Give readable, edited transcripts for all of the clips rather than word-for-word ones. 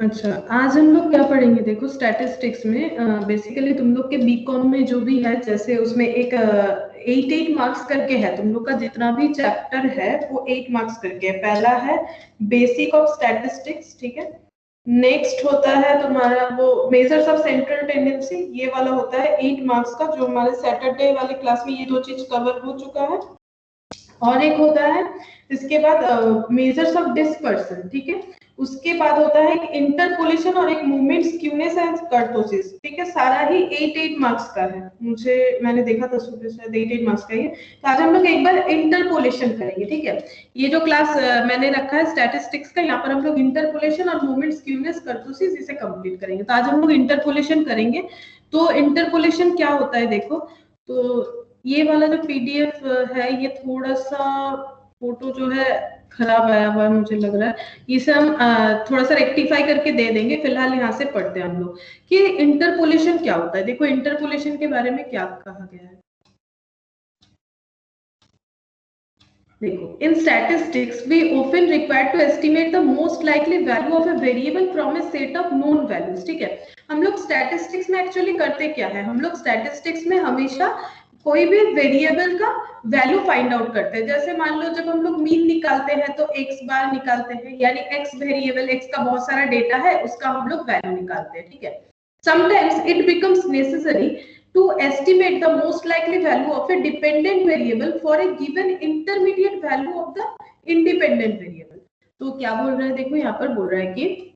अच्छा, आज हम लोग क्या पढ़ेंगे? देखो स्टैटिस्टिक्स में बेसिकली तुम लोग के बीकॉम में जो भी है, जैसे उसमें एक 8 मार्क्स करके है, तुम लोग का जितना भी चैप्टर है वो 8 मार्क्स करके है। पहला है बेसिक ऑफ स्टैटिस्टिक्स, ठीक है। नेक्स्ट होता है तुम्हारा वो मेजर्स ऑफ सेंट्रल टेंडेंसी, ये वाला होता है 8 मार्क्स का, जो हमारे सैटरडे वाली क्लास में ये दो चीज कवर हो चुका है। और एक होता है इसके बाद मेजर्स ऑफ डिस्पर्सन, ठीक है। उसके बाद होता है इंटरपोलेशन और एक मूवमेंट स्क्यूनेस एंड कर्टोसिस, ठीक है। सारा ही 8 मार्क्स का है, मैंने देखा था सुबह शायद 8 मार्क्स का ही। तो आज हम लोग एक बार इंटरपोलेशन करेंगे, ठीक है। ये जो क्लास मैंने रखा है स्टैटिस्टिक्स का, यहाँ पर हम लोग इंटरपोलेशन और मूवमेंट स्क्यूनेस कर्टोसिस इसे कंप्लीट करेंगे। तो आज हम लोग इंटरपोलेशन करेंगे। तो इंटरपोलेशन क्या होता है देखो, तो ये वाला जो पीडीएफ है ये थोड़ा सा फोटो जो है खराब आया हुआ है, मुझे लग रहा है। इसे हम थोड़ा सा रेक्टिफाई करके दे देंगे। फिलहाल यहाँ से पढ़ते हैं हम लोग कि इंटरपोलेशन क्या होता है। देखो इंटरपोलेशन के बारे में क्या कहा गया है। देखो, in statistics we often require to estimate the most likely value of a variable from a set of known values, ठीक है। हम लोग स्टैटिस्टिक्स में एक्चुअली करते क्या है, हम लोग स्टैटिस्टिक्स में हमेशा कोई भी वेरिएबल का वैल्यू फाइंड आउट करते हैं। जैसे मान लो जब हम लोग मीन निकालते हैं तो एक्स बार निकालते हैं, यानी एक्स वेरिएबल, एक्स का बहुत सारा डेटा है, उसका हम लोग वैल्यू निकालते हैं, ठीक है। Sometimes it becomes necessary to estimate the most likely value of a dependent variable for a given intermediate value of the independent variable। तो क्या बोल रहा है, देखो यहाँ पर बोल रहा है कि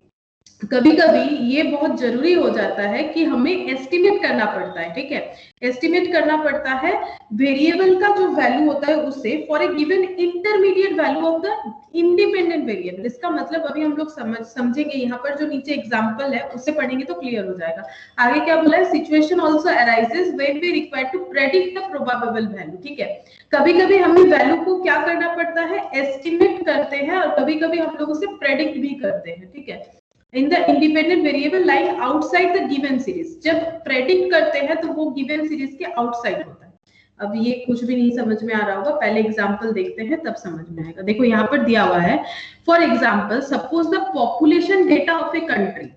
कभी कभी ये बहुत जरूरी हो जाता है कि हमें एस्टिमेट करना पड़ता है, ठीक है। एस्टिमेट करना पड़ता है वेरिएबल का जो वैल्यू होता है उससे for a given intermediate value of the independent variable. इसका मतलब अभी हम लोग समझेंगे, यहाँ पर जो नीचे एग्जांपल है उससे पढ़ेंगे तो क्लियर हो जाएगा। आगे क्या बोला है, situation also arises when we require to predict the probable value, ठीक है। कभी कभी हमें वैल्यू को क्या करना पड़ता है, एस्टिमेट करते हैं, और कभी कभी हम लोग उसे प्रेडिक्ट भी करते हैं, ठीक है। In the independent variable like outside the given series, जब प्रेडिक्ट करते हैं तो वो गिवन सीरीज के आउटसाइड होता है। अब ये कुछ भी नहीं समझ में आ रहा होगा, पहले एग्जांपल देखते हैं तब समझ में आएगा। देखो यहाँ पर दिया हुआ है, for example suppose the population data of a country.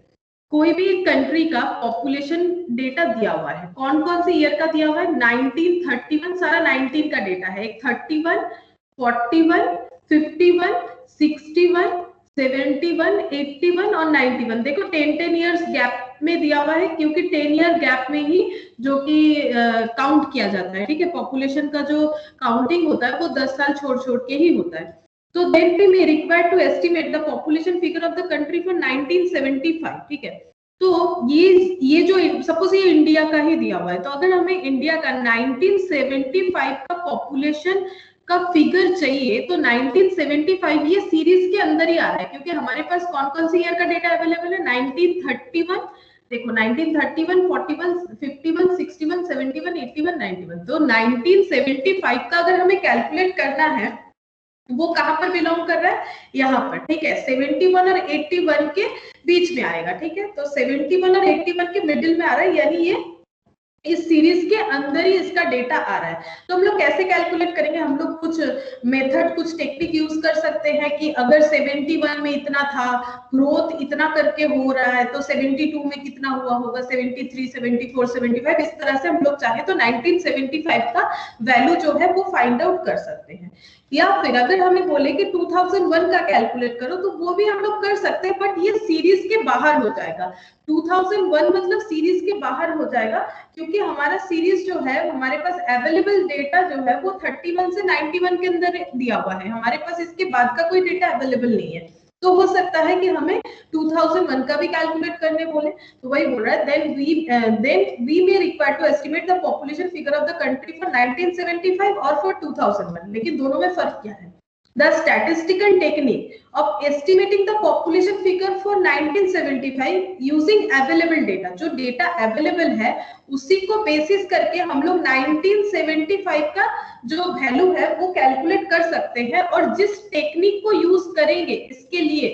कोई भी कंट्री का पॉपुलेशन डेटा दिया हुआ है, कौन कौन से ईयर का दिया हुआ है, 1931, सारा 19 का डेटा है। एक 31, 41, 51, 61, 71, 81 और 91। देखो 10 ईयर्स गैप में दिया हुआ है, क्योंकि 10 ईयर गैप में ही जो कि काउंट किया जाता है, ठीक है। पॉपुलेशन का जो काउंटिंग होता है वो 10 साल छोड़ छोड़ के ही होता है। तो then we may require to estimate the population figure of the country for 1975, ठीक है। तो ये जो सपोज ये इंडिया का ही दिया हुआ है, तो अगर हमें इंडिया का 1975 का पॉपुलेशन का फिगर चाहिए तो 1975 ये सीरीज के अंदर ही आ रहा है, क्योंकि हमारे पास कौन कौन सी ईयर का डेटा अवेलेबल है, 1931, देखो 1931, 41, 51, 61, 71, 81, 91। तो 1975 का अगर हमें कैलकुलेट करना है वो कहां पर बिलोंग कर रहा है, यहाँ पर, ठीक है। 71 और 81 के बीच में आएगा, ठीक है। तो 71 और 81 के मिडिल में आ रहा है, यानी ये इस सीरीज के अंदर ही इसका डेटा आ रहा है। तो हम लोग कैसे कैलकुलेट करेंगे, हम लोग कुछ मेथड, कुछ टेक्निक यूज कर सकते हैं कि अगर 71 में इतना था, ग्रोथ इतना करके हो रहा है, तो 72 में कितना हुआ होगा, 73, 74, 75, इस तरह से हम लोग चाहे तो 1975 का वैल्यू जो है वो फाइंड आउट कर सकते हैं। या फिर अगर हमें बोले कि 2001 का कैलकुलेट करो तो वो भी हम लोग कर सकते हैं, बट ये सीरीज के बाहर हो जाएगा। 2001 मतलब सीरीज के बाहर हो जाएगा, क्योंकि हमारा सीरीज जो है, हमारे पास अवेलेबल डेटा जो है वो 31 से 91 के अंदर दिया हुआ है, हमारे पास इसके बाद का कोई डेटा अवेलेबल नहीं है। तो हो सकता है कि हमें 2001 का भी कैलकुलेट करने बोले, तो वही बोल रहा है then we may require to estimate the population figure of the country for 1975 और for 2001। लेकिन दोनों में फर्क क्या है, the statistical technique of estimating the population figure for 1975 using available data, जो डेटा अवेलेबल है उसी को बेसिस करके हम लोग 1975 का जो वैल्यू है वो कैलकुलेट कर सकते हैं। और जिस टेक्निक को यूज करेंगे इसके लिए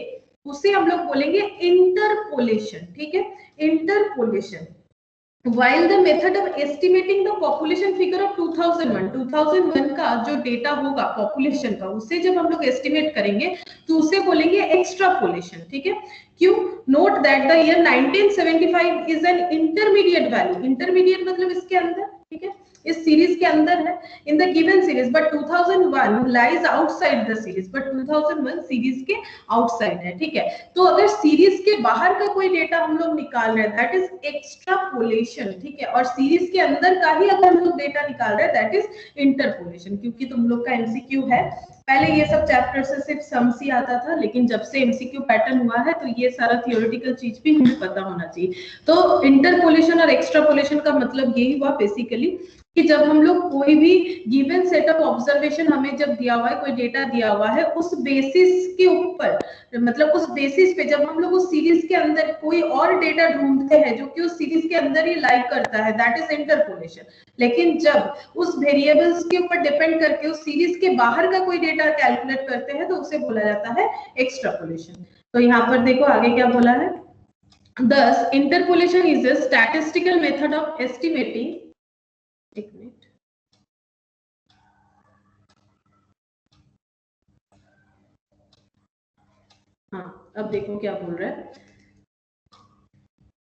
उसे हम लोग बोलेंगे इंटरपोलेशन, ठीक है। Interpolation While the method of estimating the population figure of 2001 का जो डेटा होगा पॉपुलेशन का, उससे जब हम लोग एस्टिमेट करेंगे तो उसे बोलेंगे एक्सट्रापोलेशन, ठीक है। क्यों? Note that the year 1975 is an intermediate value, intermediate मतलब इसके अंदर, ठीक है, इस सीरीज के अंदर है in the given series, but 2001 lies outside the series, but 2001 series के आउटसाइड है, ठीक है। तो अगर सीरीज के बाहर का कोई डेटा हम लोग निकाल रहे हैं दैट इज एक्सट्रापोलेशन, ठीक है, और सीरीज के अंदर का ही अगर हम लोग डेटा निकाल रहे हैं दैट इज इंटरपोलेशन। क्योंकि तुम लोग का एमसीक्यू है, पहले ये सब चैप्टर से सिर्फ सम्स ही आता था, लेकिन जब से एमसीक्यू पैटर्न हुआ है तो ये सारा थियोरेटिकल चीज भी हमें पता होना चाहिए। तो इंटरपोलेशन और एक्सट्रापोलेशन का मतलब यही हुआ बेसिकली कि जब हम लोग कोई भी गिवन सेट ऑफ ऑब्जर्वेशन हमें जब दिया हुआ है, कोई डेटा दिया हुआ है, उस बेसिस के ऊपर, मतलब उस बेसिस पे जब हम लोग उस सीरीज के अंदर कोई और डेटा ढूंढते हैं जो कि उस सीरीज के अंदर ही लाई करता है दैट इज इंटरपोलेशन। लेकिन जब उस वेरिएबल्स के ऊपर डिपेंड करके उस सीरीज के बाहर का कोई डेटा कैलकुलेट करते हैं तो उसे बोला जाता है एक्सट्रापोलेशन। तो यहाँ पर देखो आगे क्या बोला है, thus interpolation is a statistical method of estimating, एक मिनट, हाँ अब देखो क्या बोल रहा है।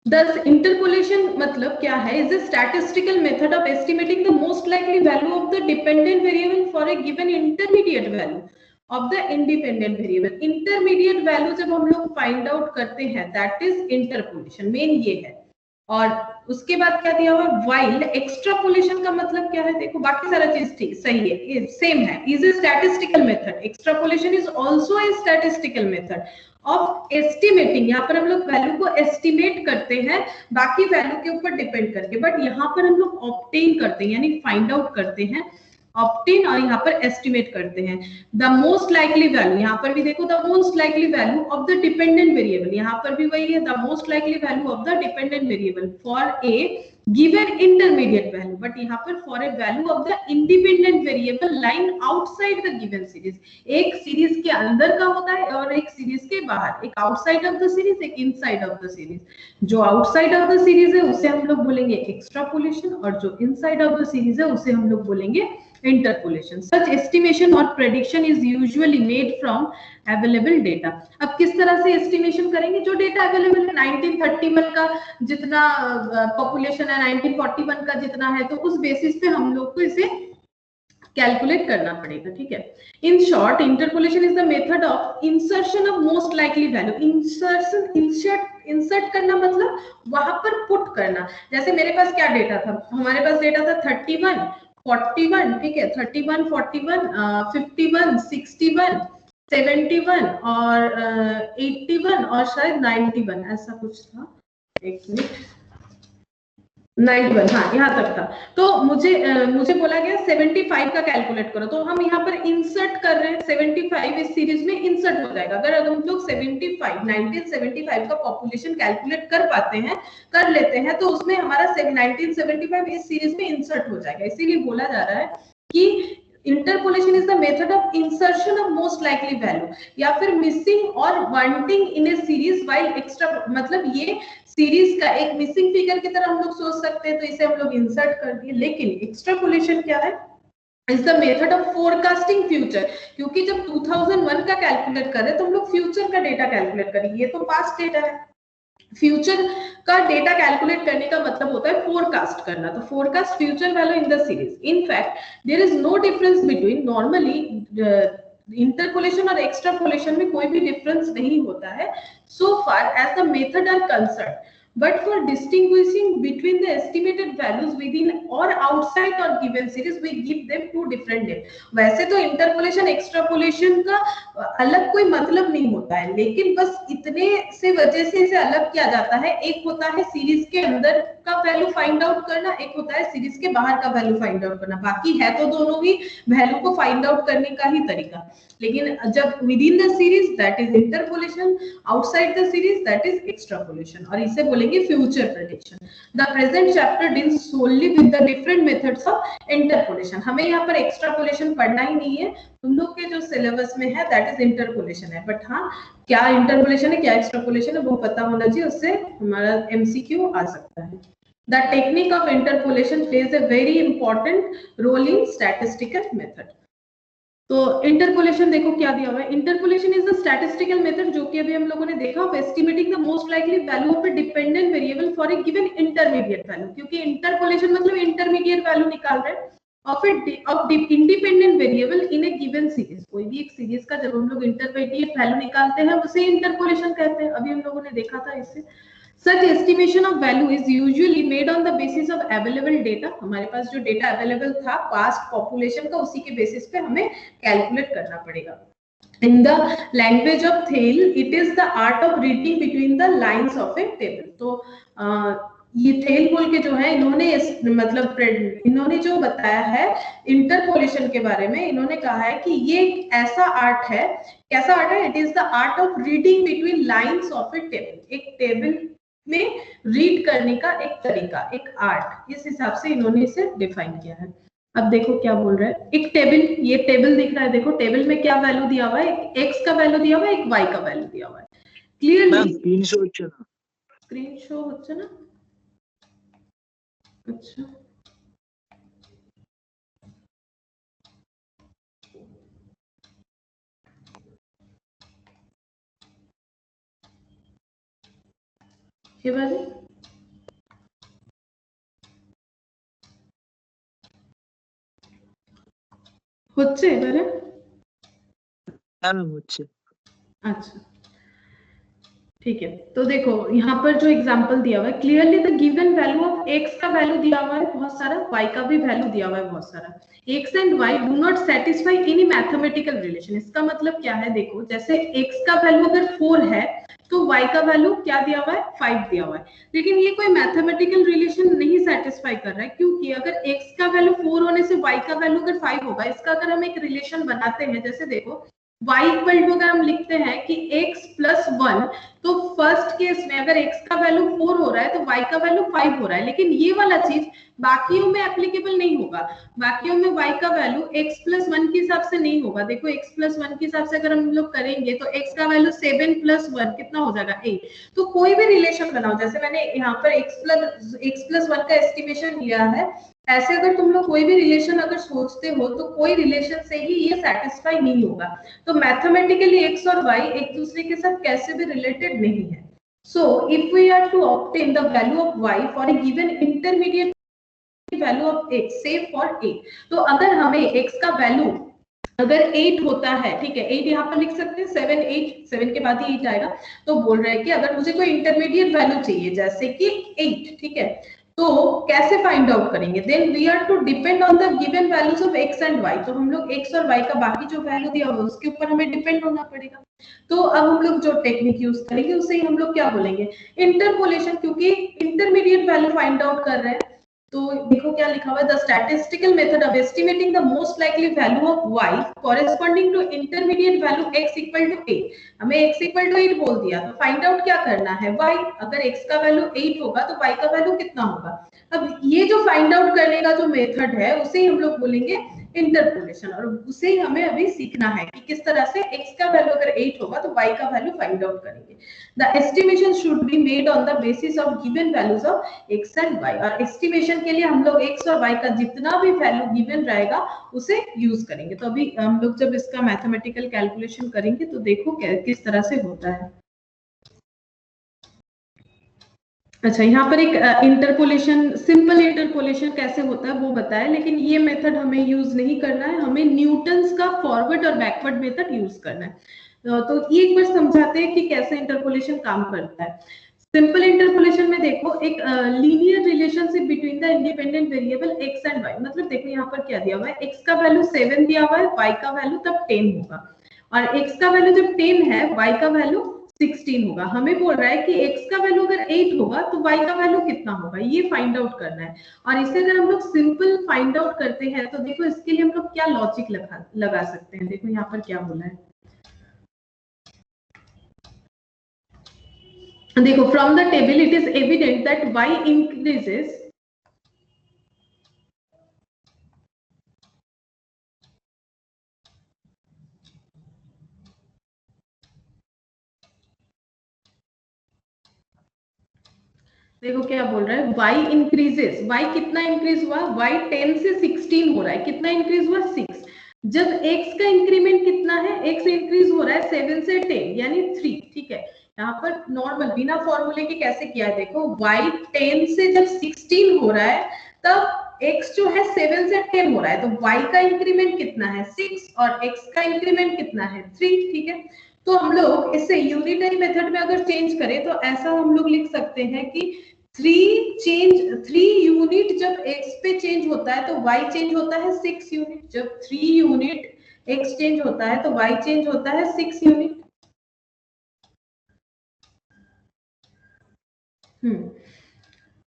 Thus interpolation मतलब क्या है, is a statistical method of estimating the most likely value of the dependent variable for a given intermediate value of the independent variable। intermediate value जब हम लोग find out करते हैं that is interpolation, मेन ये है। और उसके बाद क्या दिया हुआ है, while extrapolation का मतलब क्या है, देखो बाकी सारा चीज ठीक सही है, सेम है, is a statistical method, extrapolation is also a statistical method of estimating. यहाँ पर हम लोग वैल्यू को एस्टिमेट करते हैं बाकी वैल्यू के ऊपर डिपेंड करके, बट यहाँ पर हम लोग ऑब्टेन करते हैं यानी फाइंड आउट करते हैं, ऑब्टेन और यहाँ पर एस्टिमेट करते हैं द मोस्ट लाइकली वैल्यू। यहाँ पर भी देखो the most likely value of the dependent variable, यहाँ पर भी वही है, the most likely value of the dependent variable for a given intermediate value, but यहाँ पर for a value of the independent variable lying outside the given series। एक series के अंदर का होता है और एक सीरीज के बाहर, एक आउटसाइड ऑफ द सीरीज, एक इनसाइड ऑफ द सीरीज। जो आउटसाइड ऑफ द सीरीज है उसे हम लोग बोलेंगे एक्स्ट्रापोलेशन और जो इनसाइड ऑफ द सीरीज है उसे हम लोग बोलेंगे interpolation। Such estimation or prediction is usually made from available data। अब किस तरह से estimation करेंगे, जो डेटा अवेलेबल है 1931 का जितना पॉपुलेशन है, 1941 का जितना है, तो उस बेसिस पे हम लोग को इसे कैलकुलेट करना पड़ेगा, ठीक है। In short interpolation is the method of insertion of most likely value. Insertion, insert करना मतलब वहां पर पुट करना। जैसे मेरे पास क्या डेटा था, हमारे पास डेटा था 31 41, ठीक है, 31 41 51 61 71 और 81 और शायद 91 ऐसा कुछ था, एक मिनट, 91, हाँ यहाँ तक था। तो मुझे बोला गया 75 का कैलकुलेट करो, तो हम यहाँ पर इंसर्ट कर रहे हैं 75 इस सीरीज में इंसर्ट हो जाएगा। अगर हम लोग 1975 का पॉपुलेशन कैलकुलेट कर पाते हैं, कर लेते हैं, तो उसमें हमारा 1975 इस सीरीज में इंसर्ट हो जाएगा। इसीलिए बोला जा रहा है कि interpolation is the method of insertion of most likely value, या फिर मिसिंग और वांटिंग इन ए सीरीज व्हाइल एक्स्ट्रा, मतलब ये सीरीज का एक मिसिंग फिगर की तरह हम लोग सोच सकते हैं, तो इसे हम लोग इंसर्ट कर दिए। लेकिन एक्स्ट्रापोलेशन क्या है, is the method of forecasting future. क्योंकि जब 2001 का कैलकुलेट कर रहे हैं तो हम लोग फ्यूचर का डेटा कैलकुलेट करेंगे, ये तो पास्ट डेटा है। फ्यूचर का डेटा कैलकुलेट करने का मतलब होता है फोरकास्ट करना, तो forecast future value in the series. In fact there is no difference between, normally interpolation और एक्सट्रापोलेशन में कोई भी डिफरेंस नहीं होता है so far as the method are concerned, but for distinguishing between the estimated values within or outside or given series we give them two different names। वैसे तो interpolation extrapolation का अलग कोई मतलब नहीं होता है, लेकिन बस इतने से वजह से इसे अलग किया जाता है। एक होता है सीरीज के अंदर का वैल्यू फाइंड आउट करना, एक होता है सीरीज के बाहर का वैल्यू फाइंड आउट करना। बाकी है तो दोनों ही वैल्यू को फाइंड आउट करने का ही तरीका, लेकिन जब within the series that is interpolation, outside the series that is extrapolation, और इसे बोलेंगे future prediction. The present chapter deals solely with the different methods of interpolation. हमें यहाँ पर एक्स्ट्रापोलेशन पढ़ना ही नहीं है, तुम लोग के जो सिलेबस में है दैट इज इंटरपोलेशन है, बट हाँ क्या इंटरपोलेशन है क्या एक्स्ट्रापोलेशन है वो पता होना चाहिए, उससे हमारा एमसीक्यू आ सकता है। The technique of interpolation plays a very important role in statistical method. तो इंटरपोलेशन देखो क्या दिया हुआ है, interpolation is the statistical method जो कि अभी हम लोगों ने देखा of estimating the most likely value of a dependent variable for a given intermediate value, क्योंकि इंटरपोलेशन मतलब इंटरमीडिएट वैल्यू निकाल रहे हैं of independent variable in A given series. कोई भी एक सीरीज का जब हम लोग इंटरमीडिएट वैल्यू निकालते हैं उसे इंटरपोलेशन कहते हैं, अभी हम लोगों ने देखा था इससे। Such estimation of value is usually made on the basis of available data। हमारे पास जो डेटा अवेलेबल था पास्ट पॉपुलेशन का, उसी के बेसिस पे हमें कैलकुलेट करना पड़ेगा। In the language of Thale, it is the art of reading between the lines of a table। तो ये थेल बोल के जो है इन्होंने मतलब इन्होंने जो बताया है इंटरपोलेशन के बारे में, इन्होंने कहा है कि ये एक ऐसा आर्ट है, कैसा आर्ट है, it is the art of reading between lines of A table. एक टेबल में रीड करने का एक तरीका, एक आर्ट, इस हिसाब से इन्होंने इसे डिफाइन किया है। अब देखो क्या बोल रहा है, एक टेबल, ये टेबल दिख रहा है, देखो टेबल में क्या वैल्यू दिया हुआ है, एक एक्स का वैल्यू दिया हुआ है, एक वाई का वैल्यू दिया हुआ है। क्लियरली स्क्रीन शो হচ্ছে না? अच्छा এবারে হচ্ছে এবারে? হচ্ছে। अच्छा ठीक है, तो देखो यहाँ पर जो एग्जांपल दिया हुआ है, clearly the given value of x का वैल्यू दिया हुआ है बहुत सारा, वाई का भी वैल्यू दिया हुआ है बहुत सारा। X and why do not satisfy any mathematical relation. इसका मतलब क्या है, देखो जैसे एक्स का वैल्यू अगर 4 है तो वाई का वैल्यू क्या दिया हुआ है, 5 दिया हुआ है, लेकिन ये कोई मैथमेटिकल रिलेशन नहीं सेटिस्फाई कर रहा है, क्योंकि अगर एक्स का वैल्यू 4 होने से वाई का वैल्यू अगर 5 होगा, इसका अगर हम एक रिलेशन बनाते हैं, जैसे देखो y इक्वल टू अगर हम लिखते हैं कि x प्लस 1, तो फर्स्ट केस में अगर x का वैल्यू 4 हो रहा है तो y का वैल्यू 5 हो रहा है, लेकिन ये वाला चीज बाकियों में एप्लीकेबल नहीं होगा। बाकियों में y का वैल्यू x प्लस 1 के हिसाब से नहीं होगा। देखो x प्लस 1 के हिसाब से अगर हम लोग करेंगे तो x का वैल्यू 7 प्लस 1 कितना हो जाएगा 8। तो कोई भी रिलेशन बनाओ, जैसे मैंने यहाँ पर x प्लस 1 का एस्टिमेशन लिया है, ऐसे अगर तुम लोग कोई भी रिलेशन अगर सोचते हो तो कोई रिलेशन से ही ये सेटिस्फाई नहीं होगा। तो मैथमेटिकली एक्स और वाई एक दूसरे के साथ कैसे भी रिलेटेड नहीं है। So if we are to obtain the value of y for a given intermediate value of x, say for a, तो अगर हमें एक्स का वैल्यू अगर 8 होता है, ठीक है, 8 यहाँ पर लिख सकते हैं, 7 8, 7 के बाद ही 8 आएगा, तो बोल रहे हैं कि अगर मुझे कोई इंटरमीडिएट वैल्यू चाहिए जैसे कि 8, ठीक है, तो कैसे फाइंड आउट करेंगे, then we are to depend on the given values of x and y. तो हम लोग एक्स और वाई का बाकी जो वैल्यू दिया हुआ उसके ऊपर हमें डिपेंड होना पड़ेगा। तो अब हम लोग जो टेक्निक यूज करेंगे उसे ही हम लोग क्या बोलेंगे, इंटरपोलेशन, क्योंकि इंटरमीडिएट वैल्यू फाइंड आउट कर रहे हैं। तो देखो क्या लिखा हुआ है, the statistical method of estimating the most likely value of y corresponding to intermediate value x equal to 8। हमें x इक्वल टू 8 बोल दिया, तो फाइंड आउट क्या करना है y। अगर x का वैल्यू 8 होगा तो y का वैल्यू कितना होगा। अब ये जो फाइंड आउट करने का जो मेथड है उसे ही हम लोग बोलेंगे इंटरपोलेशन, और उसे ही हमें अभी सीखना है कि किस तरह से x का वैल्यू अगर 8 होगा तो y का वैल्यू फाइंड आउट करेंगे। The estimation should be made on the basis of given values of x and y, और एस्टिमेशन के लिए हम लोग x और y का जितना भी वैल्यू गिवन रहेगा उसे यूज करेंगे। तो अभी हम लोग जब इसका मैथमेटिकल कैलकुलेशन करेंगे तो देखो किस तरह से होता है। अच्छा, यहाँ पर एक इंटरपोलेशन, सिंपल इंटरपोलेशन कैसे होता है वो बताया, लेकिन ये मेथड हमें यूज नहीं करना है, हमें न्यूटन्स का फॉरवर्ड और बैकवर्ड मेथड यूज करना है। तो ये एक बार समझाते हैं कि कैसे इंटरपोलेशन काम करता है। सिंपल इंटरपोलेशन में देखो एक linear relationship between the independent variable x and y, मतलब देखो यहाँ पर क्या दिया हुआ है, एक्स का वैल्यू 7 दिया हुआ है, वाई का वैल्यू तब 10 होगा, और एक्स का वैल्यू जब 10 है वाई का वैल्यू 16 होगा। हमें बोल रहा है कि x का वैल्यू अगर 8 होगा तो y का वैल्यू कितना होगा, ये फाइंड आउट करना है। और इसे अगर हम लोग सिंपल फाइंड आउट करते हैं तो देखो इसके लिए हम लोग क्या लॉजिक लगा सकते हैं। देखो यहाँ पर क्या बोला है, देखो from the table it is evident that y increases, देखो क्या बोल रहा है, y इंक्रीजेस, y कितना इंक्रीज हुआ, y 10 से 16 हो रहा है, कितना इंक्रीज हुआ 6। जब x का इंक्रीमेंट कितना है, x इंक्रीज हो रहा है 7 से 10 यानी 3, ठीक है। यहाँ पर नॉर्मल बिना फॉर्मूले के कैसे किया है, देखो y 10 से जब 16 हो रहा है तब x जो है 7 से 10 हो रहा है, तो y का इंक्रीमेंट कितना है 6 और x का इंक्रीमेंट कितना है 3, ठीक है। तो हम लोग इसे यूनिटरी मेथड में अगर चेंज करें तो ऐसा हम लोग लिख सकते हैं कि 3 यूनिट जब x पे चेंज होता है तो y चेंज होता है 6 यूनिट, जब 3 यूनिट x चेंज होता है तो y चेंज होता है 6 यूनिट।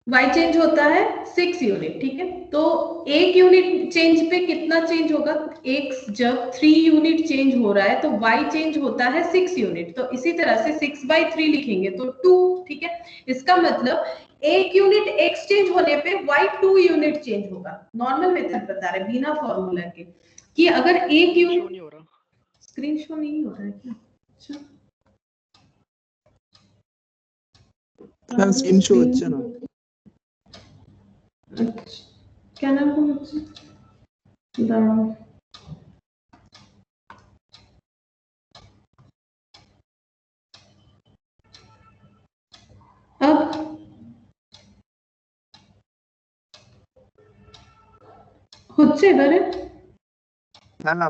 y चेंज होता है 6 यूनिट, ठीक है। तो एक यूनिट चेंज पे कितना चेंज होगा, x जब 3 यूनिट चेंज हो रहा है तो y चेंज होता है 6 यूनिट, तो इसी तरह से 6/3 लिखेंगे तो 2, ठीक है। इसका मतलब एक यूनिट x चेंज होने पे y 2 यूनिट चेंज होगा। नॉर्मल मेथड बता रहे बिना फॉर्मूला के, कि अगर एक यूनिट, स्क्रीन शो नहीं हो रहा है क्या, अच्छा स्क्रीन शो अच्छा ना, अच्छा क्या नाम है बच्चे, दाड़ा अब হচ্ছে এবারে না না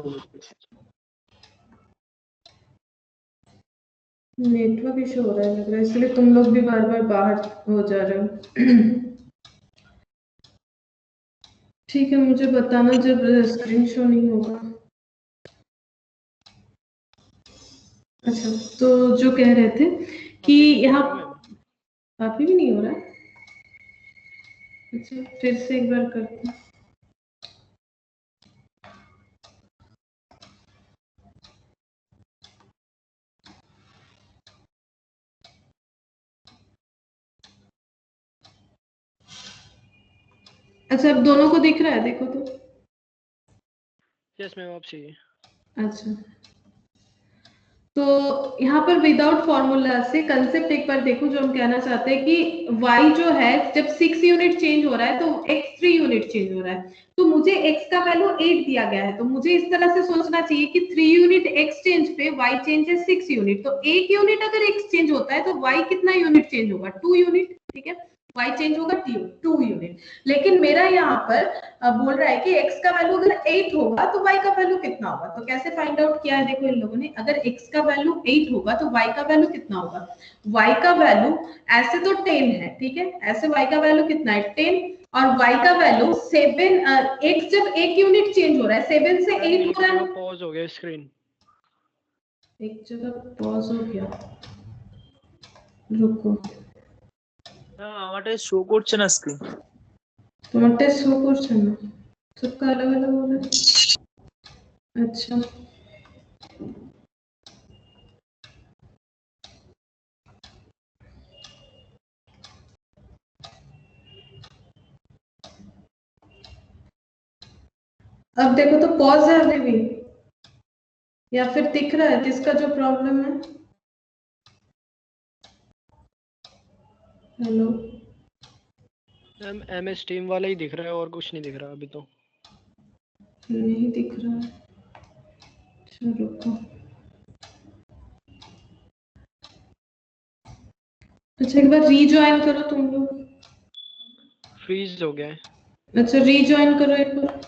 नेटवर्क इशू हो रहा है लग रहा है, इसलिए तुम लोग भी बार बार बाहर हो जा रहे हो। ठीक है, मुझे बताना जब स्क्रीन शो नहीं होगा। अच्छा, तो जो कह रहे थे कि यहाँ अभी भी नहीं हो रहा है, अच्छा फिर से एक बार करते हैं। अच्छा अब दोनों को दिख रहा है, देखो तो। यस मैम, आप चाहिए। अच्छा, तो यहाँ पर विदाउट फॉर्मूला से कंसेप्ट एक बार देखो, जो हम कहना चाहते हैं कि y जो है जब 6 यूनिट चेंज हो रहा है तो x 3 यूनिट चेंज हो रहा है, तो मुझे x का वैल्यू 8 दिया गया है, तो मुझे इस तरह से सोचना चाहिए कि 3 यूनिट x चेंज पे y चेंज है 6 यूनिट, तो एक यूनिट अगर x चेंज होता है तो y कितना यूनिट चेंज होगा, 2 यूनिट, ठीक है। y चेंज होगा 2 यूनिट, लेकिन मेरा यहाँ पर बोल रहा है कि x का वैल्यू अगर 8 होगा तो y का वैल्यू कितना होगा, तो कैसे फाइंड आउट किया है, देखो इन लोगों ने, अगर x का वैल्यू 8 होगा तो y का वैल्यू कितना होगा, y का वैल्यू ऐसे तो 10 है, ठीक है, ऐसे y का वैल्यू कितना है 10, और y का वैल्यू 7, x जब एक यूनिट चेंज हो रहा है 7 से 8 हो रहा है, पॉज हो गया स्क्रीन, एक जगह पॉज हो गया, रुको, আমারটা শো করছে না স্ক্রিন, তোমারটা শো করছে না, सबका अलग अलग हो रहा है, अच्छा अब देखो तो पॉज है अभी भी, या फिर दिख रहा है जिसका जो प्रॉब्लम है, हेलो मैम MS टीम वाला ही दिख रहा है और कुछ नहीं दिख रहा अभी तो। नहीं दिख रहा है, अच्छा रुको, अच्छा एक बार रीजॉइन करो तुम लोग, फ्रीज हो गया है। अच्छा रीजॉइन करो एक बार,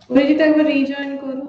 वही तक बार रीजॉइन करो,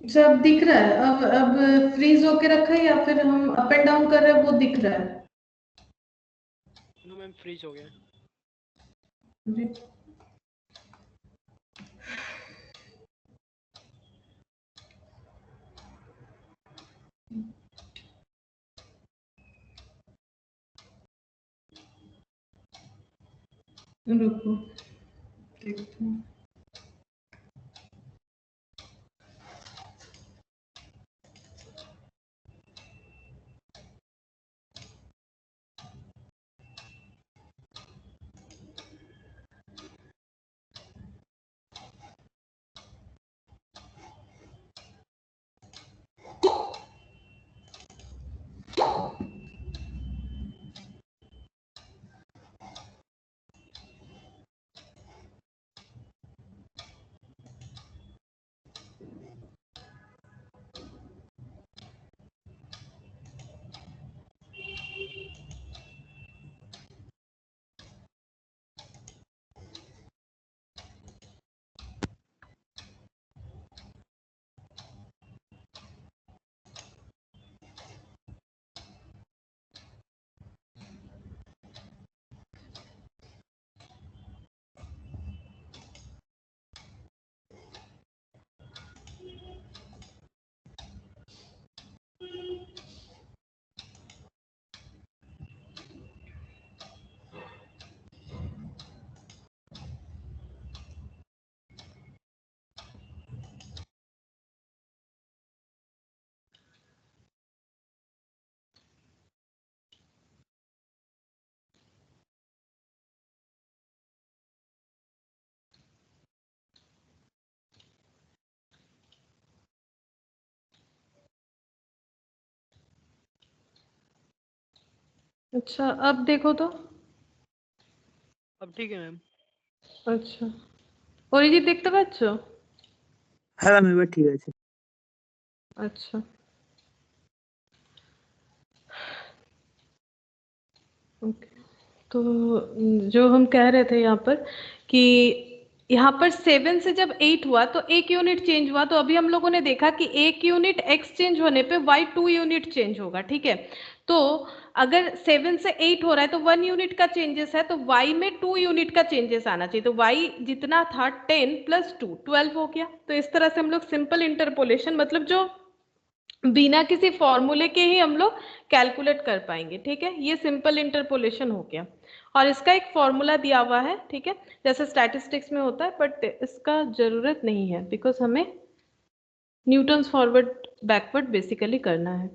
अच्छा अब दिख रहा है, अब फ्रीज होके रखा है या फिर हम अप एंड डाउन कर रहे हैं वो दिख रहा है, नो मैम, फ्रीज हो गया है। जी। रुको देखते हैं। अच्छा अब देखो तो। अब ठीक है मैम। আচ্ছা অরিজিৎ দেখতে পাচ্ছ? হ্যাঁ ম্যাম এবার ঠিক আছে। अच्छा ओके तो जो हम कह रहे थे यहाँ पर कि यहाँ पर 7 से जब 8 हुआ तो 1 यूनिट चेंज हुआ, तो अभी हम लोगों ने देखा कि 1 यूनिट x चेंज होने पे y 2 यूनिट चेंज होगा, ठीक है। तो अगर 7 से 8 हो रहा है तो 1 यूनिट का चेंजेस है, तो y में 2 यूनिट का चेंजेस आना चाहिए। तो y जितना था 10 + 2 12 हो गया। तो इस तरह से हम लोग सिंपल इंटरपोलेशन, मतलब जो बिना किसी फॉर्मूले के ही हम लोग कैलकुलेट कर पाएंगे, ठीक है। ये सिंपल इंटरपोलेशन हो गया और इसका एक फॉर्मूला दिया हुआ है, ठीक है, जैसे स्टैटिस्टिक्स में होता है, बट इसका जरूरत नहीं है बिकॉज हमें न्यूटन्स फॉरवर्ड बैकवर्ड बेसिकली करना है।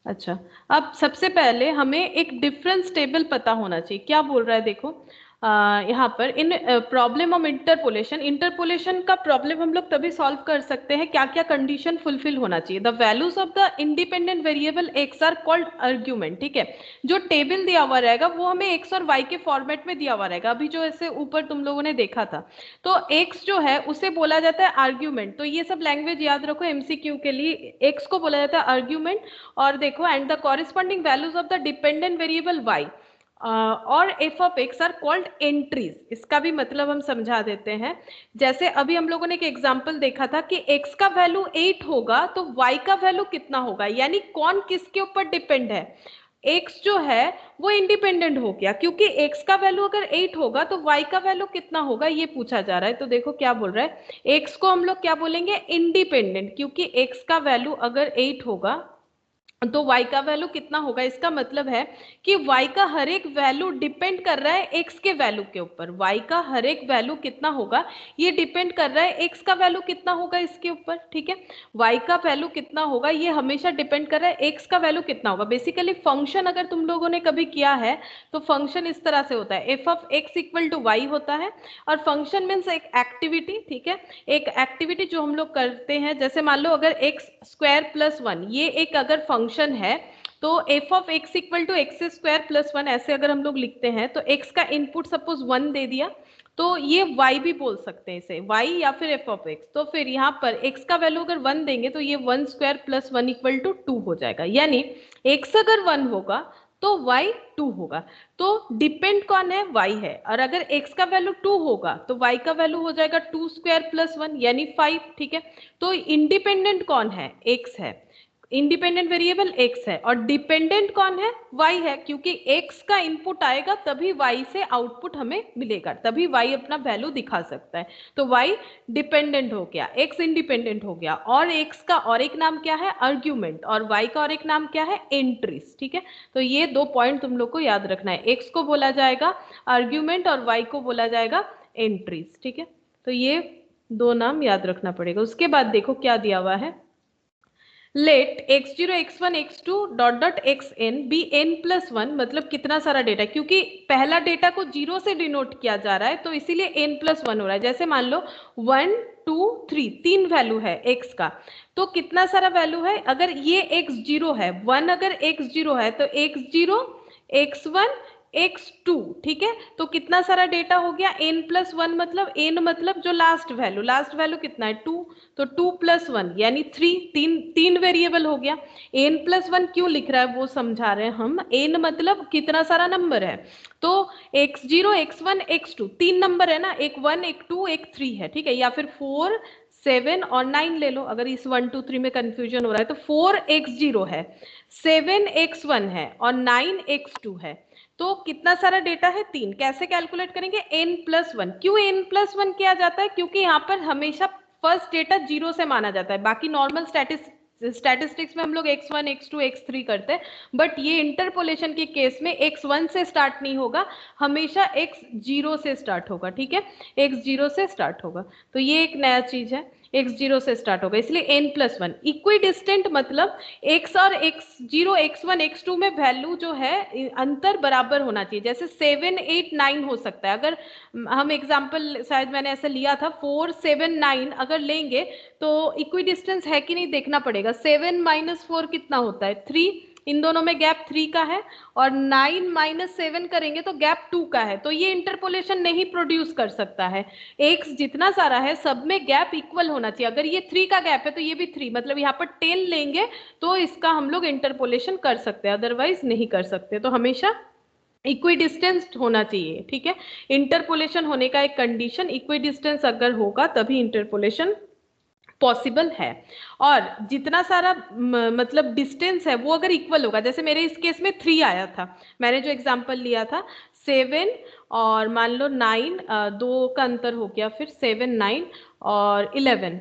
अच्छा अब सबसे पहले हमें एक डिफरेंस टेबल पता होना चाहिए। क्या बोल रहा है देखो, यहाँ पर इन प्रॉब्लम ऑफ इंटरपोलेशन, इंटरपोलेशन का प्रॉब्लम हम लोग तभी सॉल्व कर सकते हैं क्या क्या कंडीशन फुलफिल होना चाहिए। The values of the independent variable x are called argument, ठीक है। जो टेबल दिया हुआ रहेगा वो हमें एक्स और वाई के फॉर्मेट में दिया हुआ रहेगा, अभी जो ऐसे ऊपर तुम लोगों ने देखा था। तो एक्स जो है उसे बोला जाता है आर्ग्यूमेंट। तो ये सब लैंग्वेज याद रखो एमसीक्यू के लिए, एक्स को बोला जाता है आर्ग्यूमेंट। और देखो and the corresponding values of the dependent variable y और f of x are called entries. इसका भी मतलब हम समझा देते हैं। जैसे अभी हम लोगों ने एक एग्जांपल देखा था कि एक्स का वैल्यू 8 होगा तो वाई का वैल्यू कितना होगा, यानी कौन किसके ऊपर डिपेंड है। एक्स जो है वो इंडिपेंडेंट हो गया क्योंकि एक्स का वैल्यू अगर 8 होगा तो वाई का वैल्यू कितना होगा ये पूछा जा रहा है। तो देखो क्या बोल रहा है, एक्स को हम लोग क्या बोलेंगे, इंडिपेंडेंट, क्योंकि एक्स का वैल्यू अगर 8 होगा तो y का वैल्यू कितना होगा। इसका मतलब है कि y का हर एक वैल्यू डिपेंड कर रहा है x के वैल्यू के ऊपर। y का हर एक वैल्यू कितना होगा ये डिपेंड कर रहा है x का वैल्यू कितना होगा इसके ऊपर, ठीक है। y का वैल्यू कितना होगा ये हमेशा डिपेंड कर रहा है x का वैल्यू कितना होगा। बेसिकली फंक्शन अगर तुम लोगों ने कभी किया है तो फंक्शन इस तरह से होता है, f of x equal to y होता है। और फंक्शन मीन्स एक एक्टिविटी, ठीक है, एक एक्टिविटी जो हम लोग करते हैं। जैसे मान लो अगर x² + 1 ये एक अगर फंक्शन है तो f of x equal to x² + 1 ऐसे अगर हम लोग लिखते हैं तो x का इनपुट सपोज 1 दे दिया तो ये y भी बोल सकते हैं इसे, y या फिर f ऑफ x। तो फिर यहाँ पर x का वैल्यू अगर 1 देंगे तो ये 1² + 1 इक्वल टू 2 हो जाएगा, यानी x अगर 1 होगा तो y 2 होगा। तो डिपेंड कौन है, y है। और अगर x का वैल्यू 2 होगा तो y का वैल्यू हो जाएगा 2² + 1 यानी 5, ठीक है। तो इंडिपेंडेंट कौन है, x है। इंडिपेंडेंट वेरिएबल x है और डिपेंडेंट कौन है, y है, क्योंकि x का इनपुट आएगा तभी y से आउटपुट हमें मिलेगा, तभी y अपना वैल्यू दिखा सकता है। तो y डिपेंडेंट हो गया, x इंडिपेंडेंट हो गया, और x का और एक नाम क्या है, आर्ग्यूमेंट, और y का और एक नाम क्या है, एंट्रीज। ठीक है, तो ये 2 पॉइंट तुम लोग को याद रखना है, x को बोला जाएगा आर्ग्यूमेंट और y को बोला जाएगा एंट्रीज। ठीक है, तो ये 2 नाम याद रखना पड़ेगा। उसके बाद देखो क्या दिया हुआ है, let x0 x1 x2 dot dot xn be n+1, मतलब कितना सारा डेटा, क्योंकि पहला डेटा को 0 से डिनोट किया जा रहा है तो इसीलिए n+1 हो रहा है। जैसे मान लो 1 2 3 3 वैल्यू है x का, तो कितना सारा वैल्यू है, अगर ये x0 है, 1 अगर x0 है तो x0 x1 x2, ठीक है, तो कितना सारा डेटा हो गया, n+1, मतलब n मतलब जो लास्ट वैल्यू कितना है 2, तो 2+1 यानी 3, तीन वेरिएबल हो गया। n+1 क्यों लिख रहा है वो समझा रहे हैं हम, n मतलब कितना सारा नंबर है, तो x0 x1 x2 3 नंबर है ना, एक 1 एक 2 एक 3 है। ठीक है, या फिर 4 7 और 9 ले लो, अगर इस 1 2 3 में कंफ्यूजन हो रहा है तो 4x0 है, 7x1 है और 9x2 है, तो कितना सारा डेटा है 3। कैसे कैलकुलेट करेंगे, n+1। क्यों n+1 किया जाता है, क्योंकि यहाँ पर हमेशा फर्स्ट डेटा 0 से माना जाता है, बाकी नॉर्मल स्टैटिस्टिक्स में हम लोग x1 x2 x3 करते हैं, बट ये इंटरपोलेशन के केस में x1 से स्टार्ट नहीं होगा, हमेशा x0 से स्टार्ट होगा। ठीक है, x0 से स्टार्ट होगा, तो ये एक नया चीज है, x0 से स्टार्ट होगा, इसलिए n+1। इक्वी डिस्टेंट मतलब x और x0 x1 x2 में वैल्यू जो है अंतर बराबर होना चाहिए। जैसे 7 8 9 हो सकता है, अगर हम एग्जांपल शायद मैंने ऐसा लिया था 4 7 9 अगर लेंगे तो इक्वी डिस्टेंस है कि नहीं देखना पड़ेगा। 7 - 4 कितना होता है 3, इन दोनों में गैप 3 का है, और 9 - 7 करेंगे तो गैप 2 का है, तो ये इंटरपोलेशन नहीं प्रोड्यूस कर सकता है। एक्स जितना सारा है सब में गैप इक्वल होना चाहिए, अगर ये 3 का गैप है तो ये भी 3, मतलब यहाँ पर 10 लेंगे तो इसका हम लोग इंटरपोलेशन कर सकते हैं, अदरवाइज नहीं कर सकते। तो हमेशा इक्वी डिस्टेंस होना चाहिए। ठीक है, इंटरपोलेशन होने का एक कंडीशन, इक्वी डिस्टेंस अगर होगा तभी इंटरपोलेशन पॉसिबल है, और जितना सारा मतलब डिस्टेंस है वो अगर इक्वल होगा, जैसे मेरे इस केस में 3 आया था, मैंने जो एग्जांपल लिया था 7 और मान लो 9, 2 का अंतर हो गया, फिर 7 9 और 11,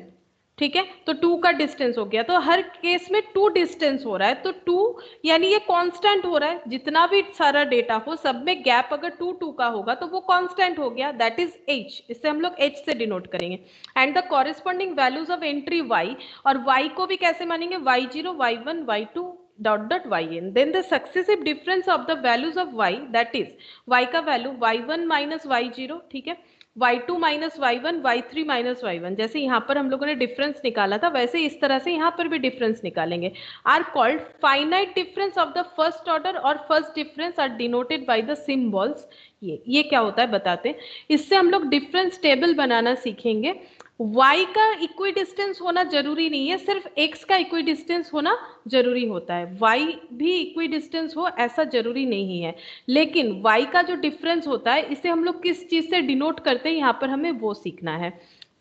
ठीक है, तो 2 का डिस्टेंस हो गया, तो हर केस में 2 डिस्टेंस हो रहा है, तो 2 यानी ये कांस्टेंट हो रहा है, जितना भी सारा डेटा हो सब में गैप अगर 2 2 का होगा तो वो कांस्टेंट हो गया, दैट इज h, इससे हम लोग h से डिनोट करेंगे। And the corresponding values of entry y, और y को भी कैसे मानेंगे, y0 y1 y2 dot dot yn, then the successive difference of the values of y, that is y का वैल्यू y1 minus y0, ठीक है, y2 minus y1 y3 minus y1, जैसे यहाँ पर हम लोगों ने डिफरेंस निकाला था वैसे इस तरह से यहाँ पर भी डिफरेंस निकालेंगे, are called finite difference of the first order, और first difference are denoted by the symbols. ये क्या होता है बताते हैं, इससे हम लोग डिफरेंस टेबल बनाना सीखेंगे। y का इक्वी डिस्टेंस होना जरूरी नहीं है, सिर्फ x का इक्वी डिस्टेंस होना जरूरी होता है, y भी इक्वी डिस्टेंस हो ऐसा जरूरी नहीं है, लेकिन y का जो डिफरेंस होता है इसे हम लोग किस चीज से डिनोट करते हैं यहाँ पर हमें वो सीखना है।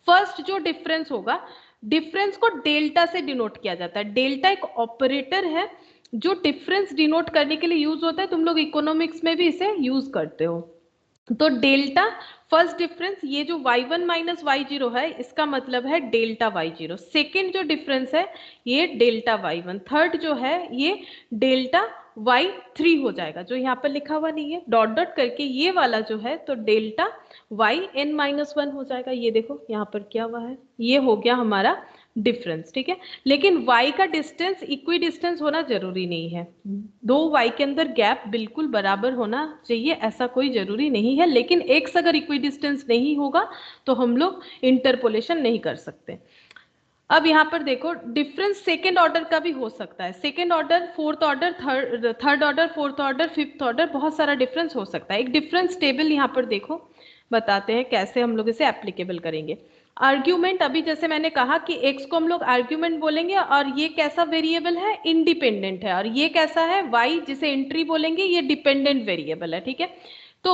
फर्स्ट जो डिफरेंस होगा, डिफरेंस को डेल्टा से डिनोट किया जाता है, डेल्टा एक ऑपरेटर है जो डिफरेंस डिनोट करने के लिए यूज होता है, तुम लोग इकोनॉमिक्स में भी इसे यूज करते हो। तो डेल्टा फर्स्ट डिफरेंस, ये जो y1 माइनस y0 है इसका मतलब है डेल्टा y0, सेकेंड जो डिफरेंस है ये डेल्टा y1, थर्ड जो है ये डेल्टा y3 हो जाएगा, जो यहाँ पर लिखा हुआ नहीं है डॉट डॉट करके, ये वाला जो है तो डेल्टा yn-1 हो जाएगा। ये देखो यहाँ पर क्या हुआ है, ये हो गया हमारा डिफरेंस। ठीक है, लेकिन y का डिस्टेंस इक्वी डिस्टेंस होना जरूरी नहीं है, दो y के अंदर गैप बिल्कुल बराबर होना चाहिए ऐसा कोई जरूरी नहीं है, लेकिन x अगर इक्वी डिस्टेंस नहीं होगा तो हम लोग इंटरपोलेशन नहीं कर सकते। अब यहाँ पर देखो डिफरेंस सेकेंड ऑर्डर का भी हो सकता है, second order, fourth order, third order, fourth order, fifth order, बहुत सारा डिफरेंस हो सकता है। एक डिफरेंस टेबल यहाँ पर देखो, बताते हैं कैसे हम लोग इसे एप्लीकेबल करेंगे। आर्ग्यूमेंट, अभी जैसे मैंने कहा कि x को हम लोग आर्ग्यूमेंट बोलेंगे, और ये कैसा वेरिएबल है, इंडिपेंडेंट है, और ये कैसा है y जिसे एंट्री बोलेंगे, ये डिपेंडेंट वेरिएबल है। ठीक है, तो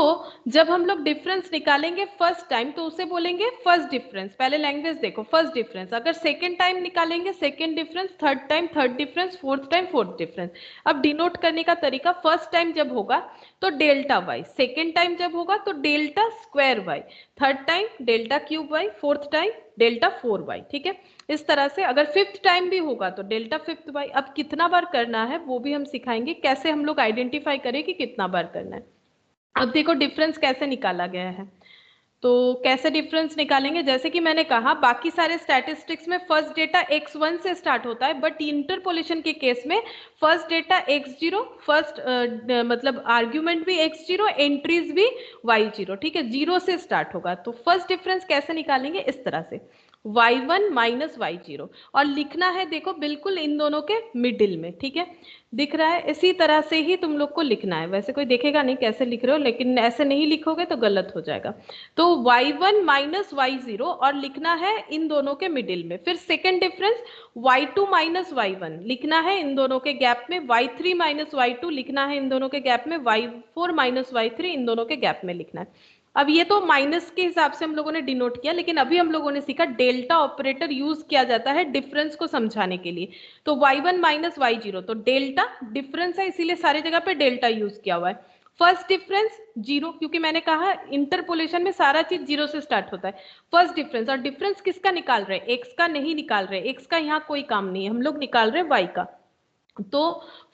जब हम लोग डिफरेंस निकालेंगे फर्स्ट टाइम तो उसे बोलेंगे फर्स्ट डिफरेंस। पहले लैंग्वेज देखो, फर्स्ट डिफरेंस। अगर सेकेंड टाइम निकालेंगे second difference, third time third difference, fourth time fourth difference. अब डिनोट करने का तरीका, फर्स्ट टाइम जब होगा तो डेल्टा वाई, सेकेंड टाइम जब होगा तो delta square y, third time delta cube y, fourth time delta 4y। ठीक है, इस तरह से। अगर फिफ्थ टाइम भी होगा तो डेल्टा फिफ्थ वाई। अब कितना बार करना है वो भी हम सिखाएंगे, कैसे हम लोग आइडेंटिफाई करें कि कितना बार करना है। अब देखो डिफरेंस कैसे निकाला गया है। तो कैसे डिफरेंस निकालेंगे, जैसे कि मैंने कहा बाकी सारे स्टैटिस्टिक्स में फर्स्ट डेटा x1 से स्टार्ट होता है, बट इंटरपोलेशन के केस में फर्स्ट डेटा x0, फर्स्ट मतलब आर्ग्यूमेंट भी x0, एंट्रीज भी y0। ठीक है, 0 से स्टार्ट होगा। तो फर्स्ट डिफरेंस कैसे निकालेंगे, इस तरह से y1 माइनस y0, और लिखना है देखो बिल्कुल इन दोनों के मिडिल में। ठीक है, दिख रहा है, इसी तरह से ही तुम लोग को लिखना है। वैसे कोई देखेगा नहीं कैसे लिख रहे हो, लेकिन ऐसे नहीं लिखोगे तो गलत हो जाएगा। तो y1 माइनस y0 और लिखना है इन दोनों के मिडिल में। फिर second difference y2 minus y1 लिखना है इन दोनों के गैप में, y3 माइनस y2 लिखना है इन दोनों के गैप में, y4 माइनस y3 इन दोनों के गैप में लिखना है। अब ये तो माइनस के हिसाब से हम लोगों ने डिनोट किया, लेकिन अभी हम लोगों ने सीखा डेल्टा ऑपरेटर यूज किया जाता है डिफरेंस को समझाने के लिए। तो y1 माइनस y0 तो डेल्टा डिफरेंस है, इसीलिए सारी जगह पे डेल्टा यूज किया हुआ है। फर्स्ट डिफरेंस 0, क्योंकि मैंने कहा इंटरपोलेशन में सारा चीज 0 से स्टार्ट होता है। फर्स्ट डिफरेंस, और डिफरेंस किसका निकाल रहे हैं, एक्स का नहीं निकाल रहे, एक्स का यहाँ कोई काम नहीं है, हम लोग निकाल रहे हैं वाई का। तो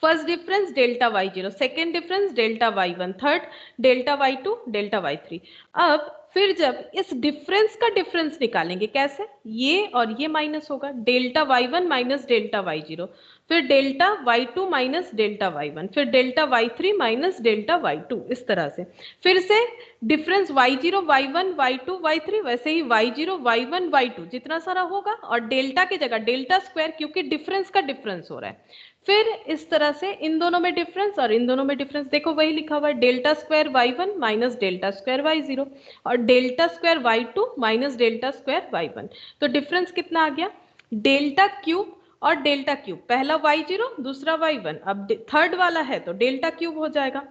first difference delta y0, second difference delta y1, third delta y2, delta y3। अब फिर जब इस डिफरेंस का डिफरेंस निकालेंगे, कैसे, ये और ये माइनस होगा, delta y1 minus delta y0, फिर delta y2 minus delta y1, फिर delta y3 minus delta y2, इस तरह से। फिर से difference y0 y1 y2 y3, वैसे ही y0 y1 y2 जितना सारा होगा, और डेल्टा की जगह डेल्टा स्क्वायर, क्योंकि डिफरेंस का डिफरेंस हो रहा है। फिर इस तरह से इन दोनों में डिफरेंस और इन दोनों में डिफरेंस, देखो वही लिखा हुआ है, delta square y1 minus delta square y0 और delta square y2 minus delta square y1। तो डिफरेंस कितना आ गया, डेल्टा क्यूब और डेल्टा क्यूब, पहला y0 दूसरा y1, अब थर्ड वाला है तो डेल्टा क्यूब हो जाएगा।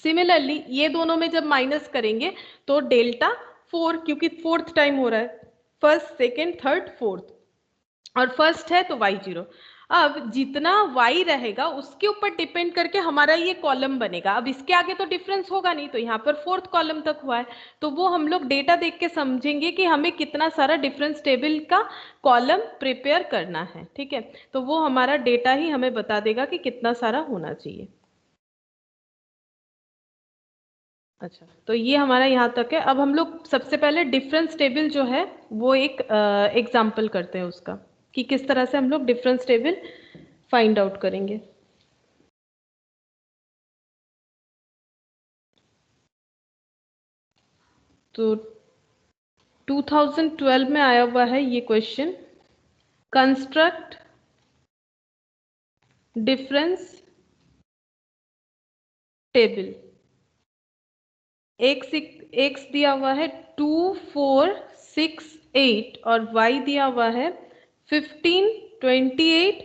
सिमिलरली ये दोनों में जब माइनस करेंगे तो डेल्टा 4, क्योंकि फोर्थ टाइम हो रहा है, फर्स्ट सेकेंड थर्ड फोर्थ, और फर्स्ट है तो y0। अब जितना y रहेगा उसके ऊपर डिपेंड करके हमारा ये कॉलम बनेगा। अब इसके आगे तो डिफरेंस होगा नहीं, तो यहाँ पर फोर्थ कॉलम तक हुआ है, तो वो हम लोग डेटा देख के समझेंगे कि हमें कितना सारा डिफरेंस टेबल का कॉलम प्रिपेयर करना है। ठीक है, तो वो हमारा डेटा ही हमें बता देगा कि कितना सारा होना चाहिए। अच्छा, तो ये हमारा यहाँ तक है। अब हम लोग सबसे पहले डिफरेंस टेबल जो है वो एक एग्जाम्पल करते हैं उसका, कि किस तरह से हम लोग डिफरेंस टेबल फाइंड आउट करेंगे। तो 2012 में आया हुआ है ये question, construct difference table. X दिया हुआ है 2 4 6 8 और y दिया हुआ है 15 28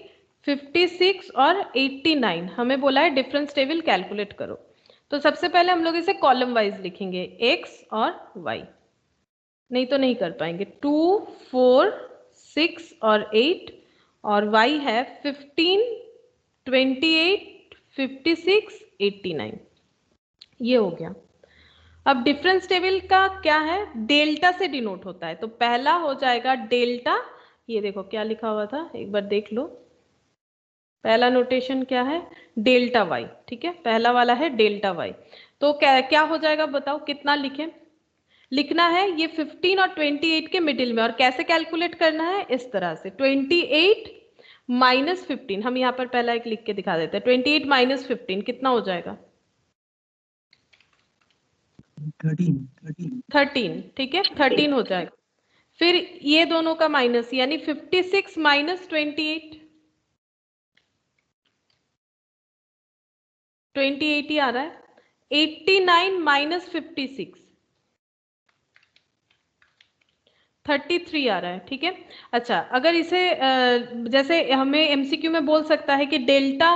56 और 89। हमें बोला है डिफरेंस टेबल कैलकुलेट करो। तो सबसे पहले हम लोग इसे कॉलम वाइज लिखेंगे, x और y, नहीं तो नहीं कर पाएंगे। 2 4 6 और 8 और y है 15 28 56 89, ये हो गया। अब डिफरेंस टेबल का क्या है, डेल्टा से डिनोट होता है, तो पहला हो जाएगा डेल्टा, ये देखो क्या लिखा हुआ था एक बार देख लो, पहला नोटेशन क्या है, डेल्टा वाई। ठीक है, पहला वाला है डेल्टा वाई। तो क्या क्या हो जाएगा बताओ, कितना लिखें, लिखना है ये 15 और 28 के मिडिल में, और कैसे कैलकुलेट करना है, इस तरह से 28 माइनस 15, हम यहाँ पर पहला एक लिख के दिखा देते हैं, 28 माइनस 15 कितना हो जाएगा, 13। ठीक है, 13 हो जाएगा। फिर ये दोनों का माइनस, यानी 56 माइनस 28, 28 ही आ रहा है। 89 माइनस 56, 33 आ रहा है, ठीक है। अच्छा, अगर इसे जैसे हमें एमसीक्यू में बोल सकता है कि डेल्टा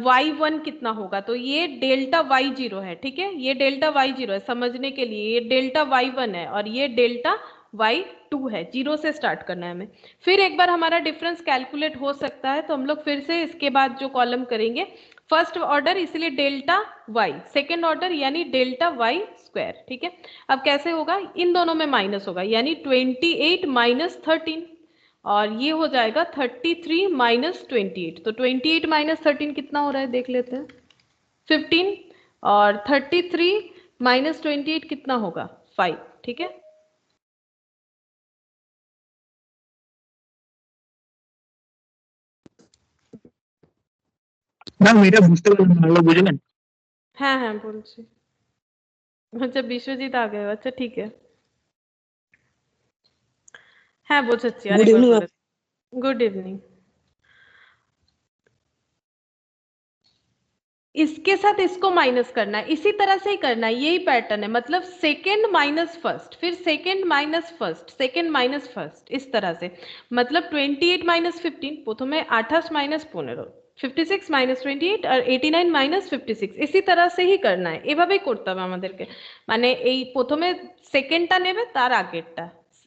y1 कितना होगा, तो ये डेल्टा y0 है, ठीक है, ये डेल्टा y0 है, समझने के लिए ये डेल्टा y1 है और ये डेल्टा y2 है। जीरो से स्टार्ट करना है हमें। फिर एक बार हमारा डिफरेंस कैलकुलेट हो सकता है तो हम लोग फिर से इसके बाद जो कॉलम करेंगे फर्स्ट ऑर्डर, इसलिए डेल्टा y, सेकेंड ऑर्डर यानी डेल्टा y स्क्वायर, ठीक है। अब कैसे होगा, इन दोनों में माइनस होगा, यानी 28 माइनस 13, और ये हो जाएगा 33 माइनस 28। तो 28 माइनस 13 कितना हो रहा है देख लेते हैं, 15, और 33 माइनस 28 कितना होगा, 5, ठीक है। না এটা বুঝতে পারলাম না, বুঝলেন? হ্যাঁ হ্যাঁ বলছি। আচ্ছা বিশ্বজিৎ आ गए, अच्छा ठीक है। হ্যাঁ বোঝাচ্ছি, গুড আরেকবার ইভিনিং। বলে। Good evening. इसके साथ इसको माइनस करना है, इसी तरह से ही करना है, यही पैटर्न है, मतलब सेकेंड माइनस फर्स्ट, फिर second minus first, second minus first, इस तरह से। मतलब 28 माइनस 15, প্রথমে 28 মাইনাস 15, 56 মাইনাস 28 আর 89 মাইনাস 56, इसी तरह से ही करना है, এভাবেই করতে হবে আমাদেরকে। মানে এই প্রথমে সেকেন্ডটা নেবে, তার আগেরটা,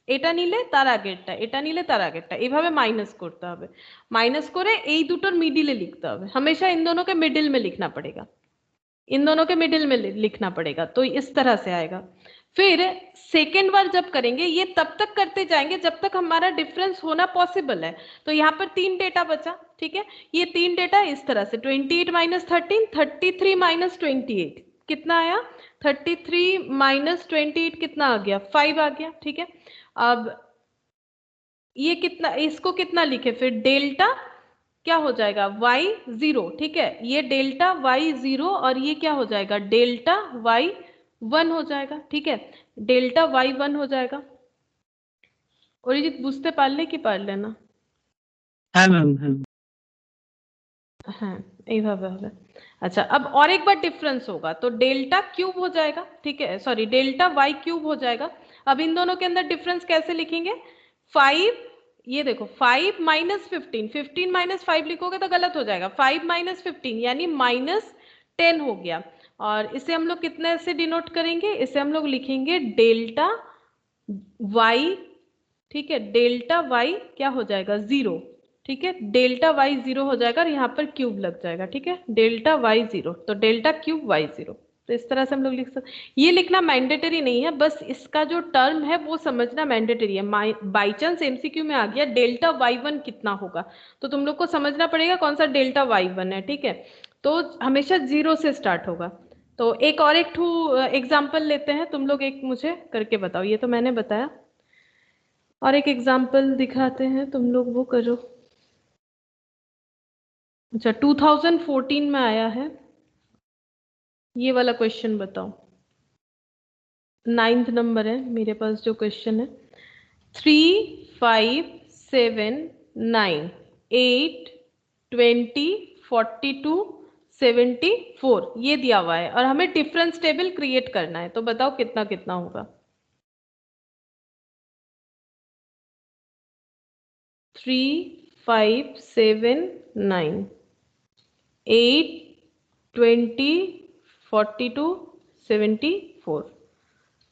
এটা নিলে তার আগেরটা, এটা নিলে তার আগেরটা, এইভাবে মাইনাস করতে হবে। माइनस করে এই দুটোর মিডিলে লিখতে হবে, हमेशा इन दोनों के मिडिल में लिखना पड़ेगा, इन दोनों के मिडिल में लिखना पड़ेगा, तो इस तरह से आएगा। फिर सेकेंड बार जब करेंगे, ये तब तक करते जाएंगे जब तक हमारा डिफरेंस होना पॉसिबल है। तो यहाँ पर 3 डेटा बचा, ठीक है, ये 3 डेटा इस तरह से 28 माइनस 13, 33 माइनस 28 कितना आया, 33 माइनस 28 कितना आ गया, 5 आ गया, ठीक है। अब ये कितना, इसको कितना लिखे, फिर डेल्टा क्या हो जाएगा, y0, ठीक है, ये डेल्टा y0 और ये क्या हो जाएगा, डेल्टा y1 हो जाएगा, ठीक है, डेल्टा y1 हो जाएगा। অরিজিৎ বুঝতে পারলে কি পারলে না? হ্যাঁ ম্যাম, হ্যাঁ। হ্যাঁ এইভাবে হবে। अच्छा, अब और एक बार डिफरेंस होगा तो डेल्टा क्यूब हो जाएगा, ठीक है, सॉरी डेल्टा वाई क्यूब हो जाएगा। अब इन दोनों के अंदर डिफरेंस कैसे लिखेंगे, 5, ये देखो 5 माइनस 15, 15 माइनस 5 लिखोगे तो गलत हो जाएगा, 5 माइनस 15 यानी माइनस 10 हो गया। और इसे हम लोग कितने से डिनोट करेंगे, इसे हम लोग लिखेंगे डेल्टा वाई, ठीक है, डेल्टा वाई क्या हो जाएगा, 0, ठीक है, डेल्टा वाई 0 हो जाएगा और यहाँ पर क्यूब लग जाएगा, ठीक है, डेल्टा वाई 0, तो डेल्टा क्यूब वाई 0। तो इस तरह से हम लोग लिख सकते, ये लिखना मैंडेटरी नहीं है, बस इसका जो टर्म है वो समझना मैंडेटरी है। बाई चांस एमसीक्यू में आ गया डेल्टा y1 कितना होगा, तो तुम लोग को समझना पड़ेगा कौन सा डेल्टा y1 है, ठीक है, तो हमेशा 0 से स्टार्ट होगा। तो एक और एक एग्जाम्पल लेते हैं, तुम लोग एक मुझे करके बताओ, ये तो मैंने बताया, और एक एग्जाम्पल दिखाते हैं, तुम लोग वो करो। अच्छा 2014 में आया है, ये वाला क्वेश्चन बताओ, 9th नंबर है मेरे पास जो क्वेश्चन है, 3, 5, 7, 9, 8, 20, 42, 74 ये दिया हुआ है और हमें डिफरेंस टेबल क्रिएट करना है, तो बताओ कितना कितना होगा। 3, 5, 7, 9, 8, 20, 42, 74,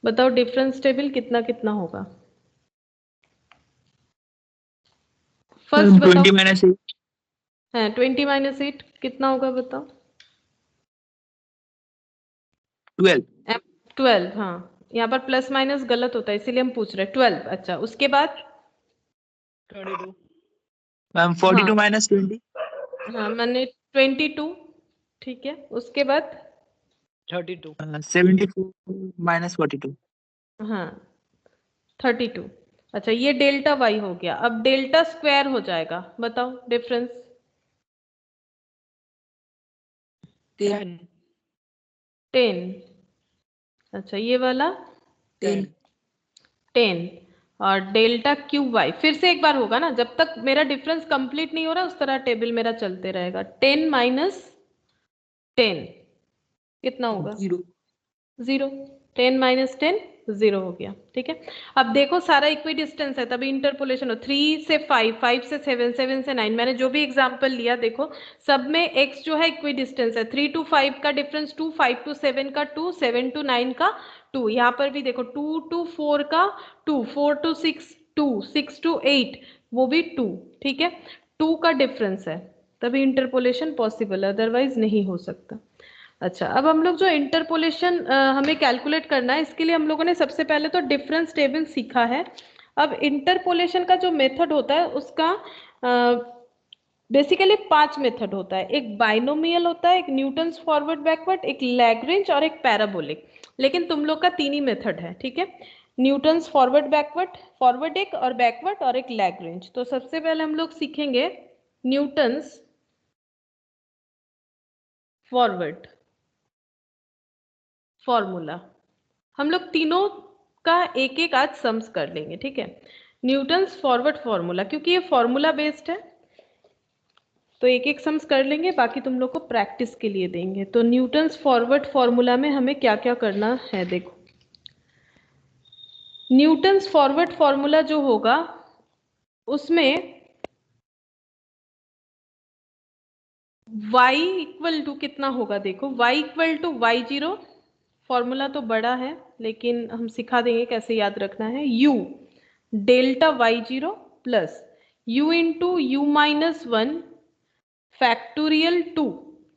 बताओ डिफरेंस टेबल कितना कितना होगा। फर्स्ट बताओ, 20 माइनस 8। हाँ 20 माइनस 8 कितना होगा बताओ, 12। 12, हाँ यहाँ पर प्लस माइनस गलत होता है इसीलिए हम पूछ रहे हैं 12। अच्छा उसके बाद 32 मैम 42 माइनस 20। हाँ मैंने 22, ठीक है, उसके बाद 32 74 माइनस 42। हाँ 32। अच्छा ये डेल्टा वाई हो गया, अब डेल्टा स्क्वायर हो जाएगा, बताओ डिफरेंस। 10 10, अच्छा ये वाला 10 10, और डेल्टा क्यूब वाई फिर से एक बार होगा ना, जब तक मेरा डिफरेंस कंप्लीट नहीं हो रहा उस तरह टेबल मेरा चलते रहेगा। 10 माइनस 10 कितना होगा, 0। 0, 10 माइनस 10 0 हो गया, ठीक है। अब देखो सारा इक्वी डिस्टेंस है, तभी इंटरपोलेशन हो। 3 से 5, 5 से 7, 7 से 9, मैंने जो भी एग्जांपल लिया देखो सब में x जो है इक्वी डिस्टेंस है। 3 to 5 का डिफरेंस 2, 5 to 7 का 2, 7 to 9 का 2, यहाँ पर भी देखो 2 to 4 का 2, 4 to 6 2, 6 to 8 वो भी 2, ठीक है। 2 का डिफरेंस है, तभी इंटरपोलेशन पॉसिबल है, अदरवाइज नहीं हो सकता। अच्छा, अब हम लोग जो इंटरपोलेशन हमें कैलकुलेट करना है, इसके लिए हम लोगों ने सबसे पहले तो डिफरेंस टेबल सीखा है। अब इंटरपोलेशन का जो मेथड होता है उसका बेसिकली 5 मेथड होता है। एक बाइनोमियल होता है, एक न्यूटन्स फॉरवर्ड बैकवर्ड, एक लैग्रेंज और एक पैराबोलिक। लेकिन तुम लोग का 3 ही मेथड है, ठीक है। न्यूटन्स फॉरवर्ड बैकवर्ड, फॉरवर्ड एक और बैकवर्ड और एक लैग्रेंज। तो सबसे पहले हम लोग सीखेंगे न्यूटन्स फॉरवर्ड फॉर्मूला। हम लोग तीनों का एक एक आज सम्स कर लेंगे, ठीक है। न्यूटन्स फॉरवर्ड फॉर्मूला, क्योंकि ये फॉर्मूला बेस्ड है तो एक एक सम्स कर लेंगे, बाकी तुम लोग को प्रैक्टिस के लिए देंगे। तो न्यूटन्स फॉरवर्ड फॉर्मूला में हमें क्या क्या करना है देखो। न्यूटन्स फॉरवर्ड फॉर्मूला जो होगा उसमें y इक्वल टू कितना होगा देखो, y equal to y0। Formula तो बड़ा है लेकिन हम सिखा देंगे कैसे याद रखना है। u delta y0 plus u into u minus 1 factorial 2,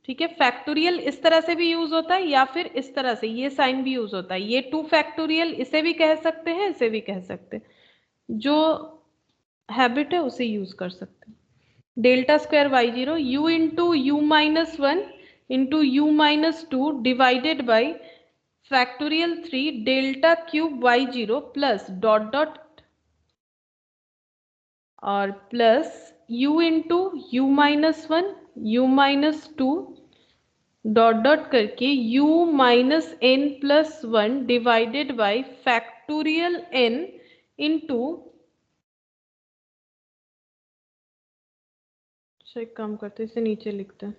ठीक है। फैक्टोरियल इस तरह से भी यूज होता है या फिर इस तरह से, ये साइन भी यूज होता है। ये 2 फैक्टोरियल इसे भी कह सकते हैं, इसे भी कह सकते हैं, जो हैबिट है उसे यूज कर सकते हैं। Delta square y0 u into u minus 1 into u minus 2 divided by factorial 3 delta cube y0 plus dot dot और plus u into u minus 1 u minus 2 dot dot करके u minus n plus 1 divided by factorial n into, एक काम करते हैं इसे नीचे लिखते हैं,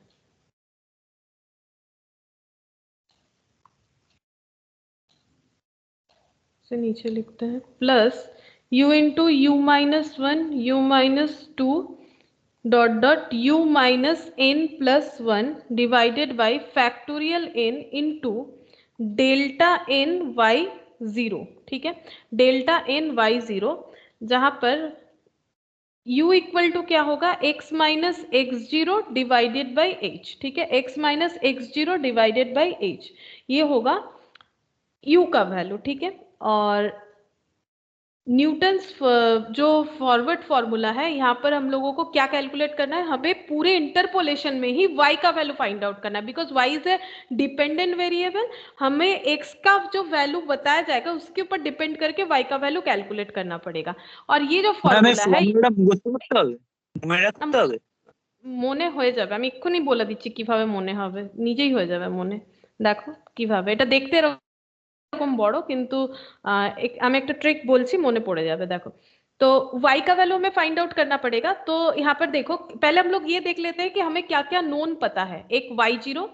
इसे नीचे लिखते हैं plus u into u minus 1 u minus 2 dot dot u minus n plus 1 divided by factorial n into delta n y0, ठीक है। डेल्टा n y0 जहां पर u इक्वल टू क्या होगा, x minus x0 divided by h, ठीक है। x minus x0 divided by h, ये होगा u का वैल्यू, ठीक है। और न्यूटन्स जो फॉरवर्ड फॉर्मूला है, यहाँ पर हम लोगों को क्या कैलकुलेट करना है, हमें पूरे इंटरपोलेशन में ही y का वैल्यू फाइंड आउट करना है, because y is a dependent variable. हमें x का जो वैल्यू बताया जाएगा उसके ऊपर डिपेंड करके y का वैल्यू कैलकुलेट करना पड़ेगा। और ये जो ফর্মুলা है মনে হয়ে যাবে, আমি এক্ষুনি বলে দিচ্ছি কিভাবে মনে হবে, নিজেই হয়ে যাবে মনে। দেখো কিভাবে, এটা দেখতে এরকম বড় কিন্তু আমি একটা ট্রিক বলছি, মনে পড়ে যাবে। देखो तो y का वैल्यू हमें फाइंड आउट करना पड़ेगा। तो यहाँ पर देखो पहले हम लोग ये देख लेते हैं कि हमें क्या क्या नोन पता है। एक y0,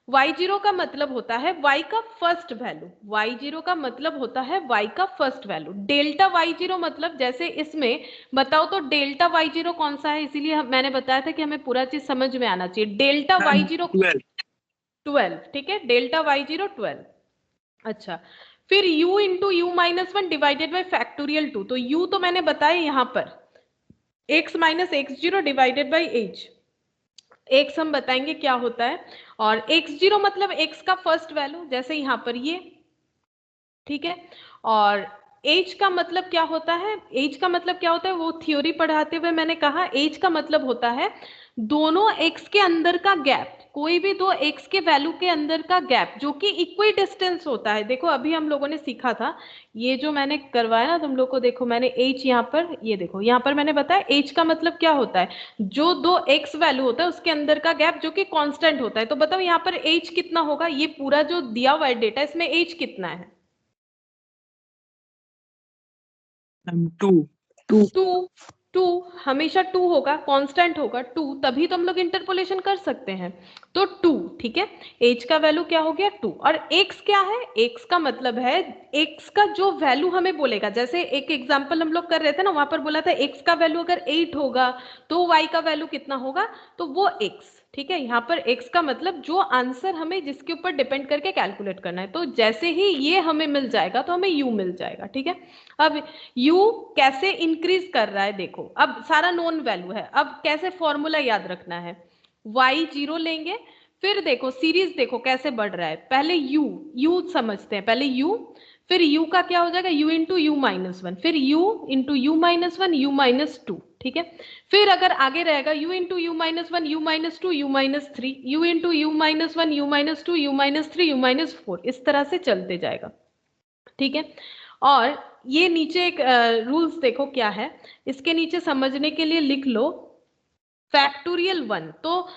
y0 का मतलब होता है y का फर्स्ट वैल्यू, y0 का मतलब होता है y का फर्स्ट वैल्यू। डेल्टा y0 मतलब जैसे इसमें बताओ तो डेल्टा y0 कौन सा है, इसीलिए मैंने बताया था कि हमें पूरा चीज समझ में आना चाहिए। डेल्टा y0 12, ठीक है। Delta y0 12। अच्छा, फिर u into u minus 1 divided by factorial 2। तो u तो मैंने बताया यहाँ पर x minus x0 divided by h, x हम बताएंगे क्या होता है। और x0 मतलब x का फर्स्ट वैल्यू, जैसे यहाँ पर ये, ठीक है। और h का मतलब क्या होता है, h का मतलब क्या होता है वो थ्योरी पढ़ाते हुए मैंने कहा। h का मतलब होता है दोनों x के अंदर का गैप, कोई भी दो x के वैल्यू के अंदर का गैप जो कि इक्वी डिस्टेंस होता है। देखो अभी हम लोगों ने सीखा था, ये जो मैंने करवाया ना तुम लोग को, देखो मैंने h यहाँ पर, ये देखो यहाँ पर मैंने बताया h का मतलब क्या होता है, जो दो x वैल्यू होता है उसके अंदर का गैप जो कि कांस्टेंट होता है। तो बताओ यहाँ पर h कितना होगा, ये पूरा जो दिया हुआ है डेटा इसमें h कितना है, 2 हमेशा 2 होगा, कांस्टेंट होगा 2, तभी तो हम लोग इंटरपोलेशन कर सकते हैं। तो 2, ठीक है, एज का वैल्यू क्या हो गया 2, और एक्स क्या है, एक्स का मतलब है एक्स का जो वैल्यू हमें बोलेगा, जैसे एक एग्जांपल हम लोग कर रहे थे ना, वहां पर बोला था एक्स का वैल्यू अगर 8 होगा तो वाई का वैल्यू कितना होगा, तो वो एक्स, ठीक है। यहाँ पर x का मतलब जो आंसर हमें जिसके ऊपर डिपेंड करके कैलकुलेट करना है, तो जैसे ही ये हमें मिल जाएगा तो हमें u मिल जाएगा, ठीक है। अब u कैसे इंक्रीज कर रहा है देखो, अब सारा नोन वैल्यू है, अब कैसे फॉर्मूला याद रखना है, y 0 लेंगे, फिर देखो सीरीज देखो कैसे बढ़ रहा है, पहले u समझते हैं, पहले u, फिर u का क्या हो जाएगा u into u minus one, फिर u into u minus one, you minus two, ठीक है। फिर अगर आगे रहेगा u into u minus one, you minus two, you minus three, you into u minus one, you minus two, you minus three, you minus four, इस तरह से चलते जाएगा, ठीक है। और ये नीचे एक रूल्स देखो क्या है, इसके नीचे समझने के लिए लिख लो फैक्टोरियल 1, तो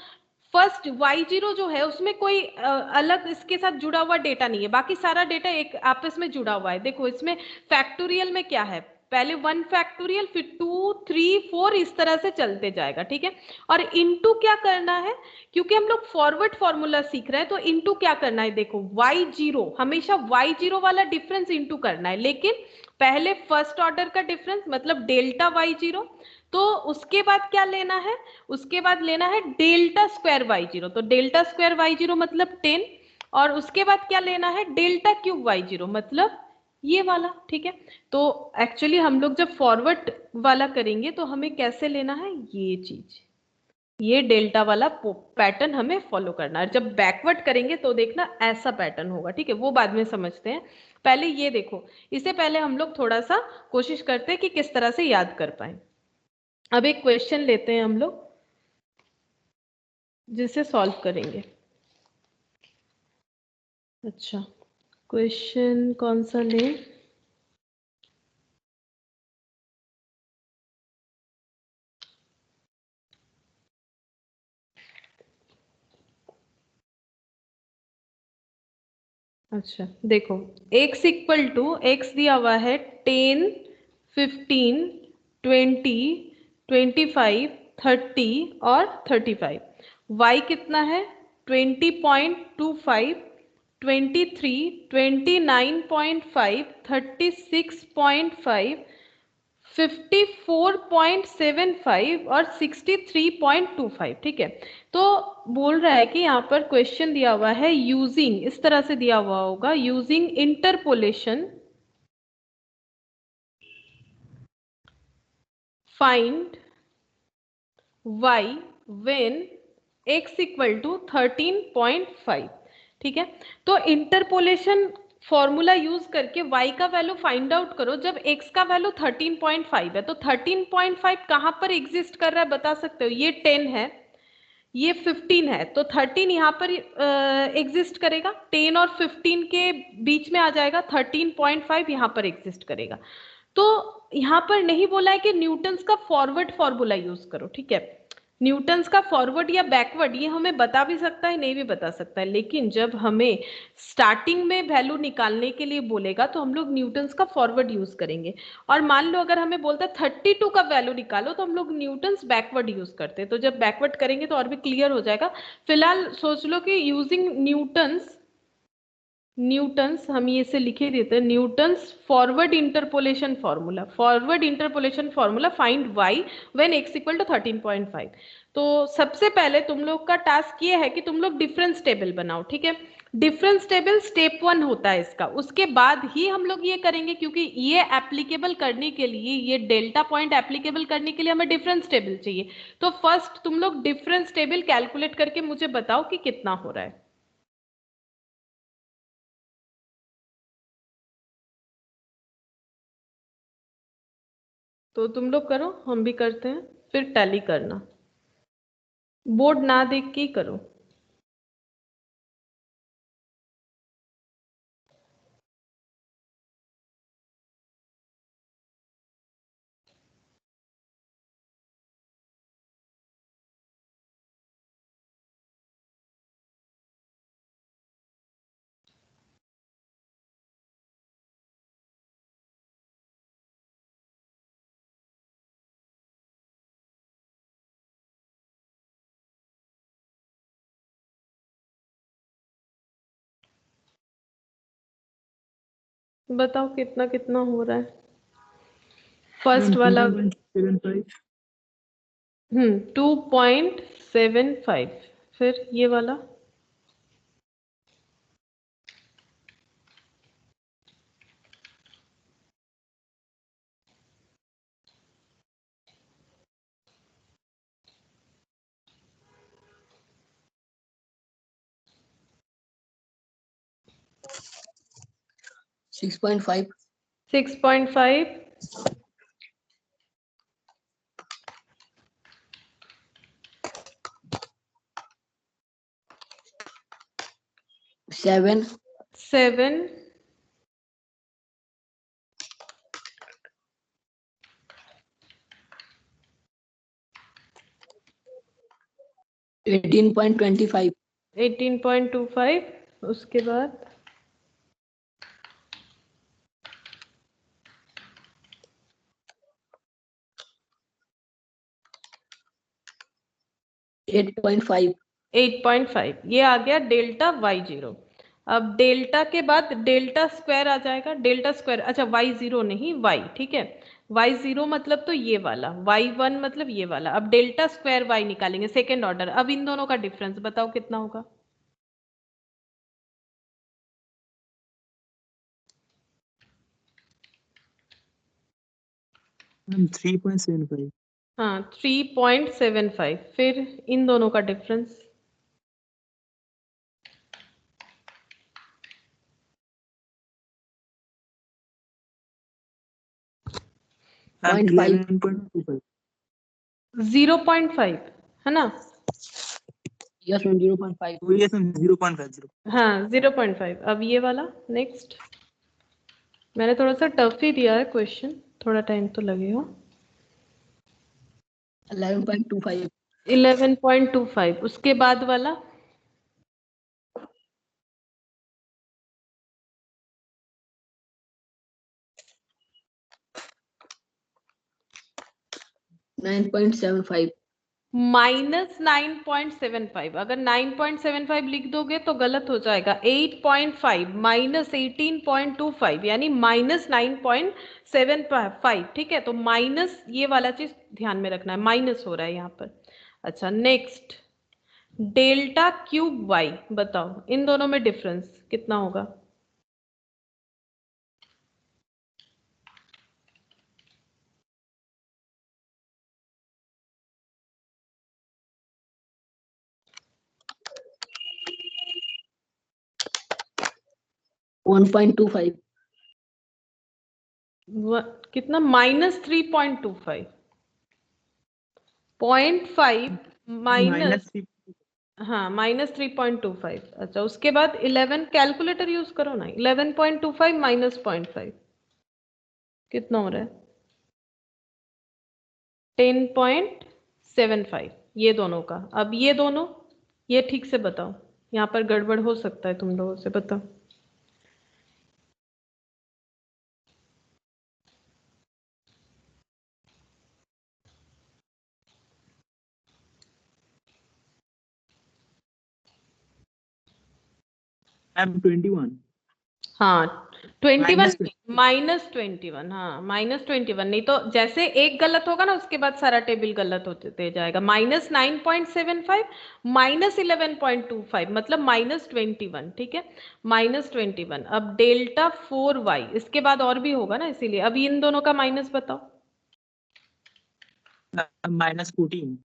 फर्स्ट y0 जो है उसमें कोई अलग इसके साथ जुड़ा हुआ डेटा नहीं है, बाकी सारा डेटा एक आपस में जुड़ा हुआ है। देखो इसमें फैक्टोरियल में क्या है, पहले 1 फैक्टोरियल, फिर 2 3 4, इस तरह से चलते जाएगा, ठीक है। और इनटू क्या करना है, क्योंकि हम लोग फॉरवर्ड फॉर्मूला सीख रहे हैं, तो इनटू क्या करना है, देखो y0 हमेशा y0 वाला डिफरेंस इनटू करना है, लेकिन पहले फर्स्ट ऑर्डर का डिफरेंस मतलब डेल्टा y0, तो उसके बाद क्या लेना है, उसके बाद लेना है डेल्टा स्क्वायर y0, तो डेल्टा स्क्वायर y0 मतलब 10, और उसके बाद क्या लेना है डेल्टा क्यूब y0 मतलब ये वाला, ठीक है। तो एक्चुअली हम लोग जब फॉरवर्ड वाला करेंगे तो हमें कैसे लेना है ये चीज, ये डेल्टा वाला पैटर्न हमें फॉलो करना है, जब बैकवर्ड करेंगे तो देखना ऐसा पैटर्न होगा, ठीक है, वो बाद में समझते हैं। पहले ये देखो, इससे पहले हम लोग थोड़ा सा कोशिश करते हैं कि किस तरह से याद कर पाए। अब एक क्वेश्चन लेते हैं हम लोग जिसे सॉल्व करेंगे। अच्छा, क्वेश्चन कौन सा लें, अच्छा देखो, x इक्वल टू x दिया हुआ है 10 15 20 25 30 और 35, y कितना है 20.25 23 29.5 36.5 54.75 और 63.25, ठीक है। तो बोल रहा है कि यहाँ पर क्वेश्चन दिया हुआ है यूजिंग, इस तरह से दिया हुआ होगा, using interpolation find y when x equal to 13.5, ठीक है। तो इंटरपोलेशन फॉर्मूला यूज करके y का वैल्यू फाइंड आउट करो जब x का वैल्यू 13.5 है, तो 13.5 कहाँ पर एग्जिस्ट कर रहा है बता सकते हो, ये 10 है, ये 15 है, तो 13 यहाँ पर एग्जिस्ट करेगा, 10 और 15 के बीच में आ जाएगा, 13.5 यहाँ पर एग्जिस्ट करेगा। तो यहाँ पर नहीं बोला है कि न्यूटन्स का फॉरवर्ड फॉर्मूला यूज करो, ठीक है। न्यूटन्स का फॉरवर्ड या बैकवर्ड ये हमें बता भी सकता है, नहीं भी बता सकता है, लेकिन जब हमें स्टार्टिंग में वैल्यू निकालने के लिए बोलेगा तो हम लोग न्यूटन्स का फॉरवर्ड यूज करेंगे। और मान लो अगर हमें बोलता है 32 का वैल्यू निकालो, तो हम लोग न्यूटन्स बैकवर्ड यूज करते हैं, तो जब बैकवर्ड करेंगे तो और भी क्लियर हो जाएगा। फिलहाल सोच लो कि यूजिंग न्यूटन्स, न्यूटन्स हम ये से लिखे देते हैं, Newton's forward interpolation formula, forward interpolation formula find y when x equal to 13.5। तो सबसे पहले तुम लोग का टास्क ये है कि तुम लोग डिफरेंस टेबल बनाओ, ठीक है। डिफरेंस टेबल स्टेप 1 होता है इसका, उसके बाद ही हम लोग ये करेंगे, क्योंकि ये एप्लीकेबल करने के लिए, ये डेल्टा पॉइंट एप्लीकेबल करने के लिए हमें डिफरेंस टेबल चाहिए। तो फर्स्ट तुम लोग डिफरेंस टेबल कैलकुलेट करके मुझे बताओ कि कितना हो रहा है। तो तुम लोग करो, हम भी करते हैं, फिर टैली करना, बोर्ड ना देख के ही करो। बताओ कितना कितना हो रहा है फर्स्ट वाला। 2.75। फिर ये वाला 6.5 6.5 7 7 18.25 18.25 उसके बाद 8.5 8.5 ये आ गया डेल्टा y0। अब डेल्टा के बाद डेल्टा स्क्वायर आ जाएगा। डेल्टा स्क्वायर, अच्छा y0 नहीं y, ठीक है। y0 मतलब तो ये वाला, y1 मतलब ये वाला। अब डेल्टा स्क्वायर y निकालेंगे सेकेंड ऑर्डर। अब इन दोनों का डिफरेंस बताओ कितना होगा। मैम 3.75। हाँ 3.75। फिर इन दोनों का डिफरेंस मैम 0.5 11.25। 0.5 है ना। yes 0.5 yes ma'am 0.50। हाँ 0.5। अब ये वाला नेक्स्ट, मैंने थोड़ा सा टफ ही दिया है क्वेश्चन, थोड़ा टाइम तो लगेगा। 11.25 11.25 उसके बाद वाला 9.75 -9.75। अगर 9.75 लिख दोगे तो गलत हो जाएगा। 8.5 माइनस 18.25 यानी -9.75, ठीक है। तो माइनस ये वाला चीज ध्यान में रखना है, माइनस हो रहा है यहाँ पर। अच्छा नेक्स्ट डेल्टा क्यूब वाई, बताओ इन दोनों में डिफरेंस कितना होगा। 1.25 कितना -3.25। 0.5 माइनस, -3। हाँ -3.25। अच्छा उसके बाद 11, कैलकुलेटर यूज करो ना। 11.25 माइनस 0.5 कितना हो रहा है। 10.75 ये दोनों का। अब ये दोनों, ये ठीक से बताओ, यहाँ पर गड़बड़ हो सकता है तुम लोगों से, बताओ। मैम 21 हाँ 21 -20। -21, हाँ -21। नहीं तो जैसे एक गलत होगा ना उसके बाद सारा टेबल गलत होते जाएगा। -9.75 -11.25 मतलब -21, ठीक है। -21। अब डेल्टा 4y इसके बाद और भी होगा ना, इसीलिए। अब इन दोनों का माइनस बताओ। -14।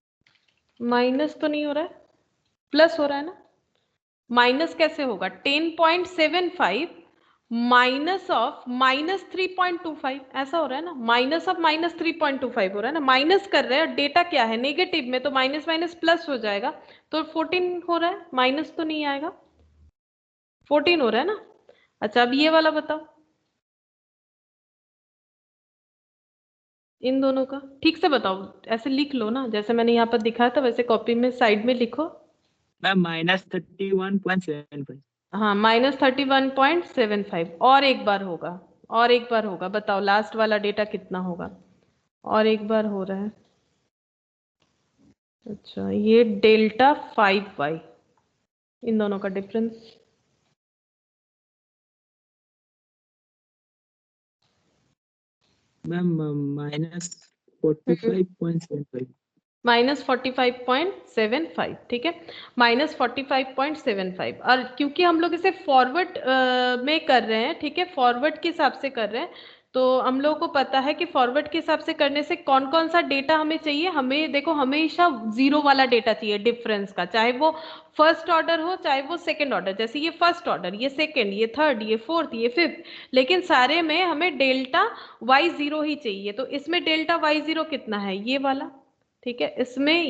माइनस तो नहीं हो रहा है, प्लस हो रहा है ना। माइनस कैसे होगा। 10.75 माइनस ऑफ -3.25 ऐसा हो रहा है ना। माइनस ऑफ -3.25 हो रहा है ना। माइनस कर रहे हैं, डेटा क्या है नेगेटिव में, तो माइनस माइनस प्लस हो जाएगा। तो 14 हो रहा है, माइनस तो नहीं आएगा। 14 हो रहा है ना। अच्छा अब ये वाला बताओ, इन दोनों का ठीक से बताओ। ऐसे लिख लो ना, जैसे मैंने यहाँ पर दिखाया था वैसे कॉपी में साइड में लिखो। मैम -31.75। हाँ -31.75। और एक बार होगा, और एक बार होगा। बताओ लास्ट वाला डेटा कितना होगा। और एक बार हो रहा है। अच्छा ये डेल्टा 5y, इन दोनों का डिफरेंस मैम -45.75 -45.75 ठीक है, -45.75। और क्योंकि हम लोग इसे फॉरवर्ड में कर रहे हैं, ठीक है, फॉरवर्ड के हिसाब से कर रहे हैं, तो हम लोगों को पता है कि फॉरवर्ड के हिसाब से करने से कौन कौन सा डेटा हमें चाहिए। हमें देखो हमेशा जीरो वाला डेटा चाहिए डिफरेंस का, चाहे वो फर्स्ट ऑर्डर हो चाहे वो सेकंड ऑर्डर, जैसे ये फर्स्ट ऑर्डर, ये सेकंड, ये थर्ड, ये फोर्थ, ये फिफ्थ, लेकिन सारे में हमें डेल्टा y0 ही चाहिए। तो इसमें डेल्टा y0 कितना है, ये वाला, ठीक है, इसमें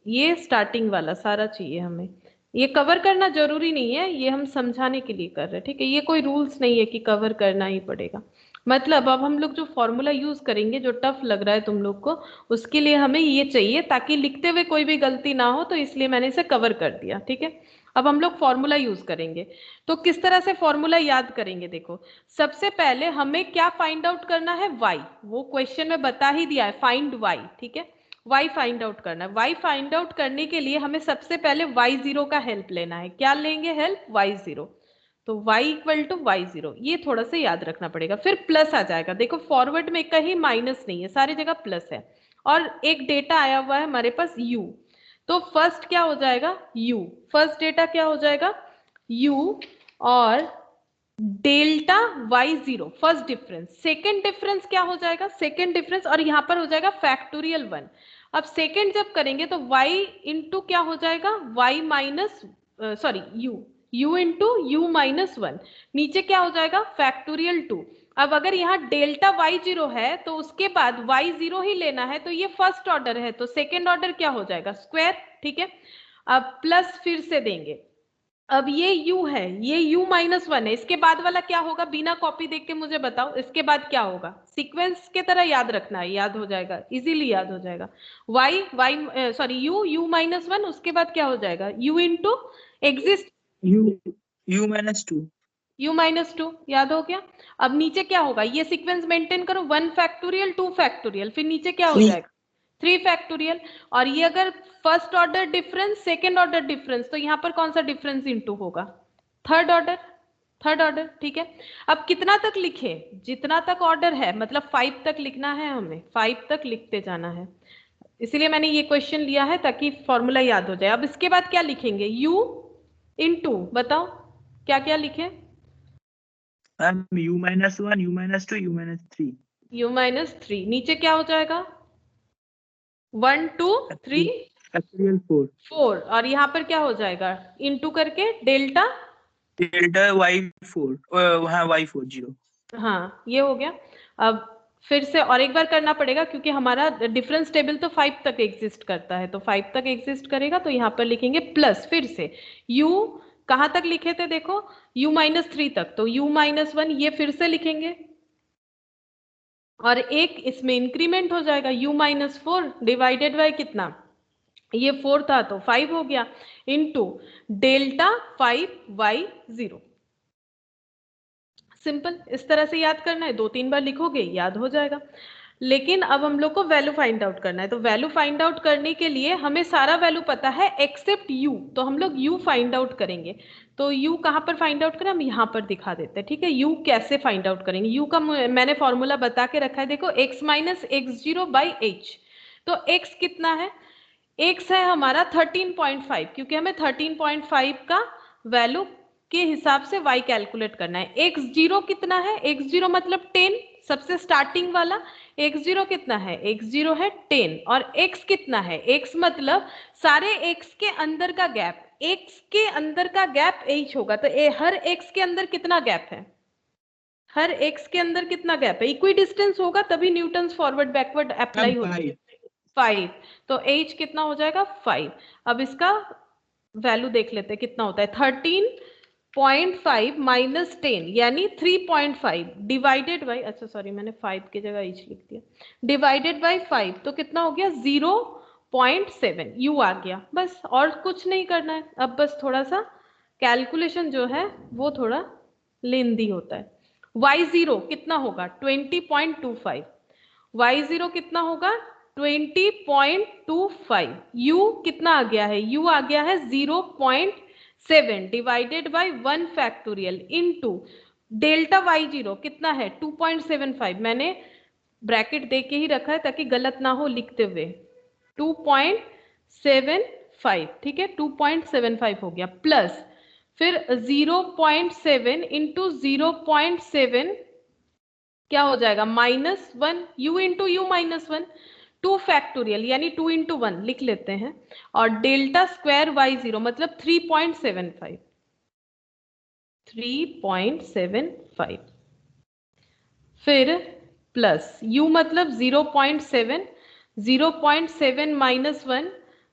ये स्टार्टिंग वाला सारा चाहिए हमें। ये कवर करना जरूरी नहीं है, ये हम समझाने के लिए कर रहे हैं, ठीक है, ये कोई रूल्स नहीं है कि कवर करना ही पड़ेगा। मतलब अब हम लोग जो फॉर्मूला यूज करेंगे, जो टफ लग रहा है तुम लोग को, उसके लिए हमें ये चाहिए ताकि लिखते हुए कोई भी गलती ना हो, तो इसलिए मैंने इसे कवर कर दिया, ठीक है। अब हम लोग फॉर्मूला यूज करेंगे, तो किस तरह से फॉर्मूला याद करेंगे, देखो सबसे पहले हमें क्या फाइंड आउट करना है, y, वो क्वेश्चन में बता ही दिया है, फाइंड y, ठीक है, y फाइंड आउट करना है। y फाइंड आउट करने के लिए हमें सबसे पहले y0 का हेल्प लेना है। क्या लेंगे हेल्प, y0, तो y इक्वल टू y0, ये थोड़ा सा याद रखना पड़ेगा। फिर प्लस आ जाएगा, देखो फॉरवर्ड में कहीं माइनस नहीं है, सारी जगह प्लस है, और एक डेटा आया हुआ है हमारे पास u, तो फर्स्ट क्या हो जाएगा u, फर्स्ट डेटा क्या हो जाएगा u, और delta y0 first difference, second difference क्या हो जाएगा, सेकेंड डिफरेंस, और यहां पर हो जाएगा फैक्टोरियल 1। अब सेकेंड जब करेंगे तो y इंटू क्या हो जाएगा, y minus sorry u into u minus 1, नीचे क्या हो जाएगा फैक्टोरियल 2। अब अगर यहाँ डेल्टा y0 है तो उसके बाद y0 ही लेना है, तो ये फर्स्ट ऑर्डर है, तो सेकेंड ऑर्डर क्या हो जाएगा स्क्वायर, ठीक है। अब प्लस फिर से देंगे, अब ये u है, ये u माइनस 1 है, इसके बाद वाला क्या होगा, बिना कॉपी देख के मुझे बताओ, इसके बाद क्या होगा, सीक्वेंस के तरह याद रखना है, याद हो जाएगा, इजीली याद हो जाएगा। u माइनस 1, उसके बाद क्या हो जाएगा u into exist u minus 2, u minus 2, याद हो गया। अब नीचे क्या होगा, ये सीक्वेंस मेंटेन करो, 1 फैक्टोरियल 2 फैक्टोरियल, फिर नीचे क्या हो जाएगा 3 फैक्टोरियल, और ये अगर first order difference second order difference, तो यहाँ पर कौन सा डिफरेंस इंटू होगा, थर्ड ऑर्डर, थर्ड ऑर्डर, ठीक है। अब कितना तक लिखे, जितना तक ऑर्डर है, मतलब 5 तक लिखना है हमें, 5 तक लिखते जाना है, इसीलिए मैंने ये क्वेश्चन लिया है ताकि फॉर्मूला याद हो जाए। अब इसके बाद क्या लिखेंगे, u इंटू, बताओ क्या क्या लिखे, ma'am u minus 1, u minus 2, u minus 3, u minus 3, नीचे क्या हो जाएगा 1 2 3 फैक्टोरियल 4, और यहाँ पर क्या हो जाएगा इंटू करके डेल्टा y4, हाँ y4 0, हाँ ये हो गया। अब फिर से और एक बार करना पड़ेगा क्योंकि हमारा डिफरेंस टेबल तो 5 तक एग्जिस्ट करता है, तो 5 तक एग्जिस्ट करेगा, तो यहाँ पर लिखेंगे प्लस, फिर से u कहाँ तक लिखे थे, देखो u माइनस 3 तक, तो u माइनस 1 ये फिर से लिखेंगे, और एक इसमें इंक्रीमेंट हो जाएगा u माइनस 4 डिवाइडेड बाय कितना, ये 4 था तो 5 हो गया, इंटू डेल्टा 5y0। सिंपल, इस तरह से याद करना है, 2-3 बार लिखोगे याद हो जाएगा। लेकिन अब हम लोग को वैल्यू फाइंड आउट करना है, तो वैल्यू फाइंड आउट करने के लिए हमें सारा वैल्यू पता है एक्सेप्ट u, तो हम लोग u फाइंड आउट करेंगे। तो u कहाँ पर फाइंड आउट करें, हम यहाँ पर दिखा देते हैं, ठीक है। u कैसे फाइंड आउट करेंगे, u का मैंने फॉर्मूला बता के रखा है, देखो x minus x0 by h, तो x कितना है, x है हमारा 13.5, क्योंकि हमें 13.5 का वैल्यू के हिसाब से y कैलकुलेट करना है। x0 कितना है, x0 मतलब 10, सबसे स्टार्टिंग वाला, x0 कितना है, x0 है 10, और x कितना है, x मतलब सारे x के अंदर का गैप, x के अंदर का गैप h होगा, तो हर x के अंदर कितना गैप है, हर x के अंदर कितना गैप है, इक्वी डिस्टेंस होगा तभी न्यूटन फॉरवर्ड बैकवर्ड अप्लाई होगा, 5, तो h कितना हो जाएगा 5। अब इसका वैल्यू देख लेते हैं कितना होता है, 13.5 माइनस 10 यानी 3.5 डिवाइडेड बाई, अच्छा सॉरी मैंने 5 की जगह h लिख दिया, डिवाइडेड बाई 5, तो कितना हो गया 0.7, u आ गया, बस और कुछ नहीं करना है। अब बस थोड़ा सा कैलकुलेशन जो है वो थोड़ा लेंदी होता है। y0 कितना होगा 20.25, y0 कितना होगा 20.25, u कितना आ गया है, u आ गया है 0.7 divided by 1 factorial into delta y0 कितना है 2.75, मैंने ब्रैकेट दे के ही रखा है ताकि गलत ना हो लिखते हुए। 2.75, ठीक है, 2.75 हो गया, प्लस फिर 0.7 इंटू 0.7 क्या हो जाएगा, -1, u इंटू यू -1, 2 फैक्टोरियल यानी 2 इंटू 1 लिख लेते हैं, और डेल्टा स्क्वायर y0 मतलब 3.75, 3.75, फिर प्लस u मतलब 0.7, 0.7 -1,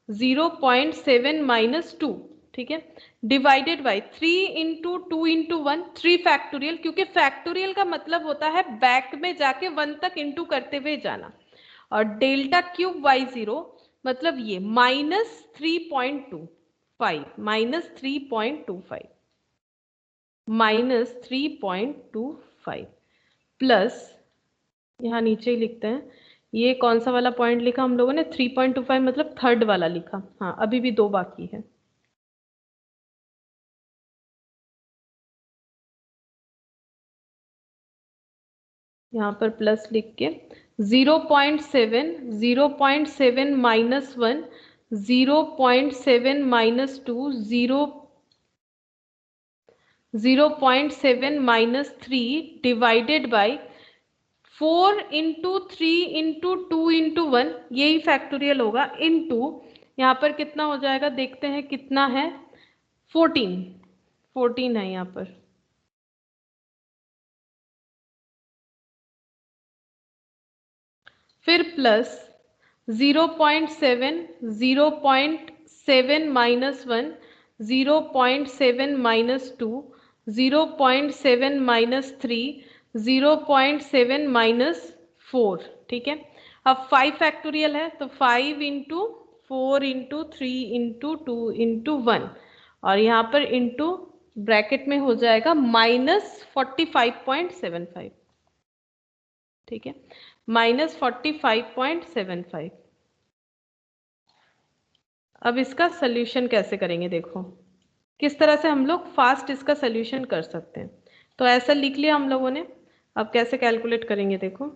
0.7 -2, ठीक है, divided by 3 into 2 into 1, 3 factorial, क्योंकि फैक्टोरियल का मतलब होता है बैक में जाके 1 तक इंटू करते हुए जाना, और डेल्टा क्यूब y0 मतलब ये -3.25, -3.25 प्लस, यहाँ नीचे ही लिखते हैं, ये कौन सा वाला पॉइंट लिखा हम लोगों ने, 3.25 मतलब थर्ड वाला लिखा, हाँ अभी भी 2 बाकी है, यहाँ पर प्लस लिख के 0.7, 0.7 -1, 0.7 -2, 0.7 -3 divided by 4 into 3 into 2 into 1, यही फैक्टोरियल होगा, इंटू यहाँ पर कितना हो जाएगा देखते हैं कितना है, 14 है यहाँ पर, फिर प्लस 0.7, 0.7 -1, 0.7 -2, 0.7 -3, 0.7 -4, ठीक है। अब 5 फैक्टोरियल है तो 5 इंटू 4 इंटू 3 इंटू 2 इंटू 1, और यहाँ पर इंटू ब्रैकेट में हो जाएगा -45.75, ठीक है, -45.75। अब इसका सोल्यूशन कैसे करेंगे, देखो किस तरह से हम लोग फास्ट इसका सोल्यूशन कर सकते हैं। तो ऐसा लिख लिया हम लोगों ने, अब कैसे कैलकुलेट करेंगे देखो।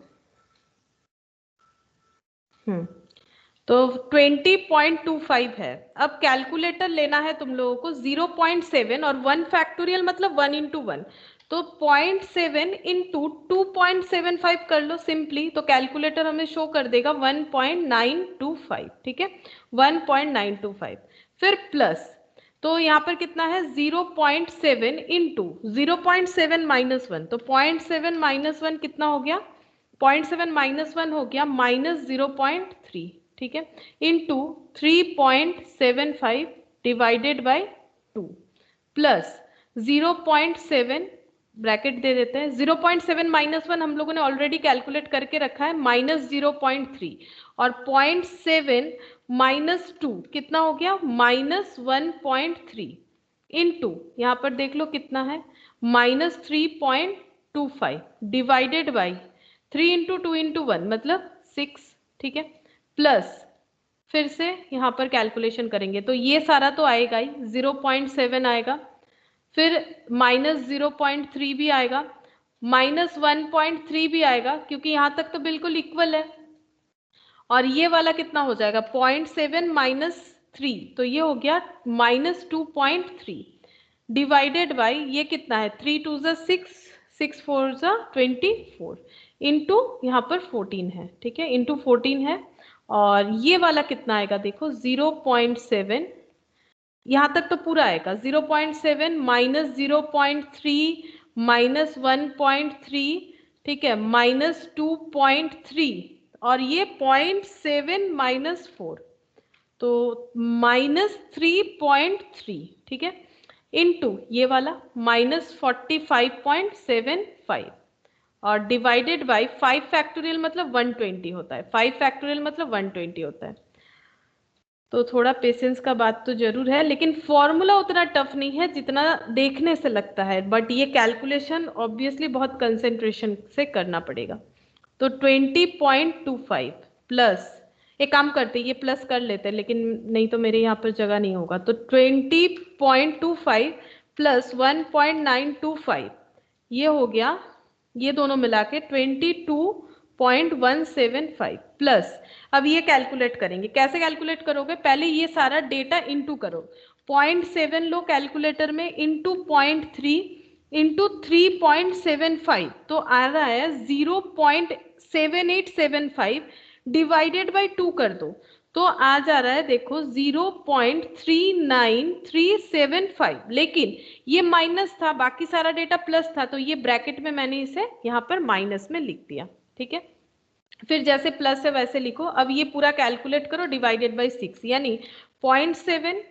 तो 20.25 है। अब कैलकुलेटर लेना है तुम लोगों को 0.7 और 1 फैक्टोरियल मतलब 1 इंटू 1, तो 0.7 इंटू 2.75 कर लो सिंपली, तो कैलकुलेटर हमें शो कर देगा 1.925, ठीक है, 1.925। फिर प्लस, तो यहाँ पर कितना है 0.7 इंटू 0.7 -1, तो 0.7 -1 कितना हो गया, 0.7 -1 हो गया -0.3, ठीक है, into 3.75 divided by 2 plus 0.7 bracket दे देते हैं, 0.7 -1 हम लोगों ने ऑलरेडी कैलकुलेट करके रखा है -0.3, और 0.7 -2 कितना हो गया -1.3 इंटू यहाँ पर देख लो कितना है -3.25 डिवाइडेड बाई 3 इंटू 2 इंटू 1 मतलब 6, ठीक है, प्लस फिर से यहाँ पर कैलकुलेशन करेंगे तो ये सारा तो आएगा ही, 0.7 आएगा, फिर -0.3 भी आएगा, -1.3 भी आएगा, क्योंकि यहाँ तक तो बिल्कुल इक्वल है, और ये वाला कितना हो जाएगा 0.7 -3, तो ये हो गया -2.3 डिवाइडेड बाई ये कितना है 3 2 6, 6 4 24 इंटू यहाँ पर 14 है, ठीक है, इंटू 14 है, और ये वाला कितना आएगा देखो 0.7, यहाँ तक तो पूरा आएगा 0.7 -0.3 -1.3, ठीक है, -2.3, और ये 0.7 -4, तो -3.3, ठीक है, इंटू ये वाला -45.75, और डिवाइडेड बाय 5 फैक्टोरियल मतलब 120 होता है, 5 फैक्टोरियल मतलब 120 होता है। तो थोड़ा पेशेंस का बात तो जरूर है, लेकिन फॉर्मूला उतना टफ नहीं है जितना देखने से लगता है, बट ये कैलकुलेशन ऑब्वियसली बहुत कंसेंट्रेशन से करना पड़ेगा। तो 20.25 प्लस, एक काम करते ये प्लस कर लेते हैं, लेकिन नहीं तो मेरे यहाँ पर जगह नहीं होगा, तो 20.25 प्लस 1.925, ये हो गया, ये दोनों मिला के 22 0.175 प्लस, अब ये कैलकुलेट करेंगे। कैसे कैलकुलेट करोगे? पहले ये सारा डेटा इनटू करो, 0.7 लो कैलकुलेटर में, इनटू 0.3 इंटू 3.75, तो आ रहा है 0.7875 डिवाइडेड बाई 2 कर दो तो आ जा रहा है देखो 0.39375, लेकिन ये माइनस था, बाकी सारा डेटा प्लस था, तो ये ब्रैकेट में मैंने इसे यहाँ पर माइनस में लिख दिया। ठीक है, फिर जैसे प्लस है वैसे लिखो। अब ये पूरा कैलकुलेट करो डिवाइडेड बाई 6, यानी 0.7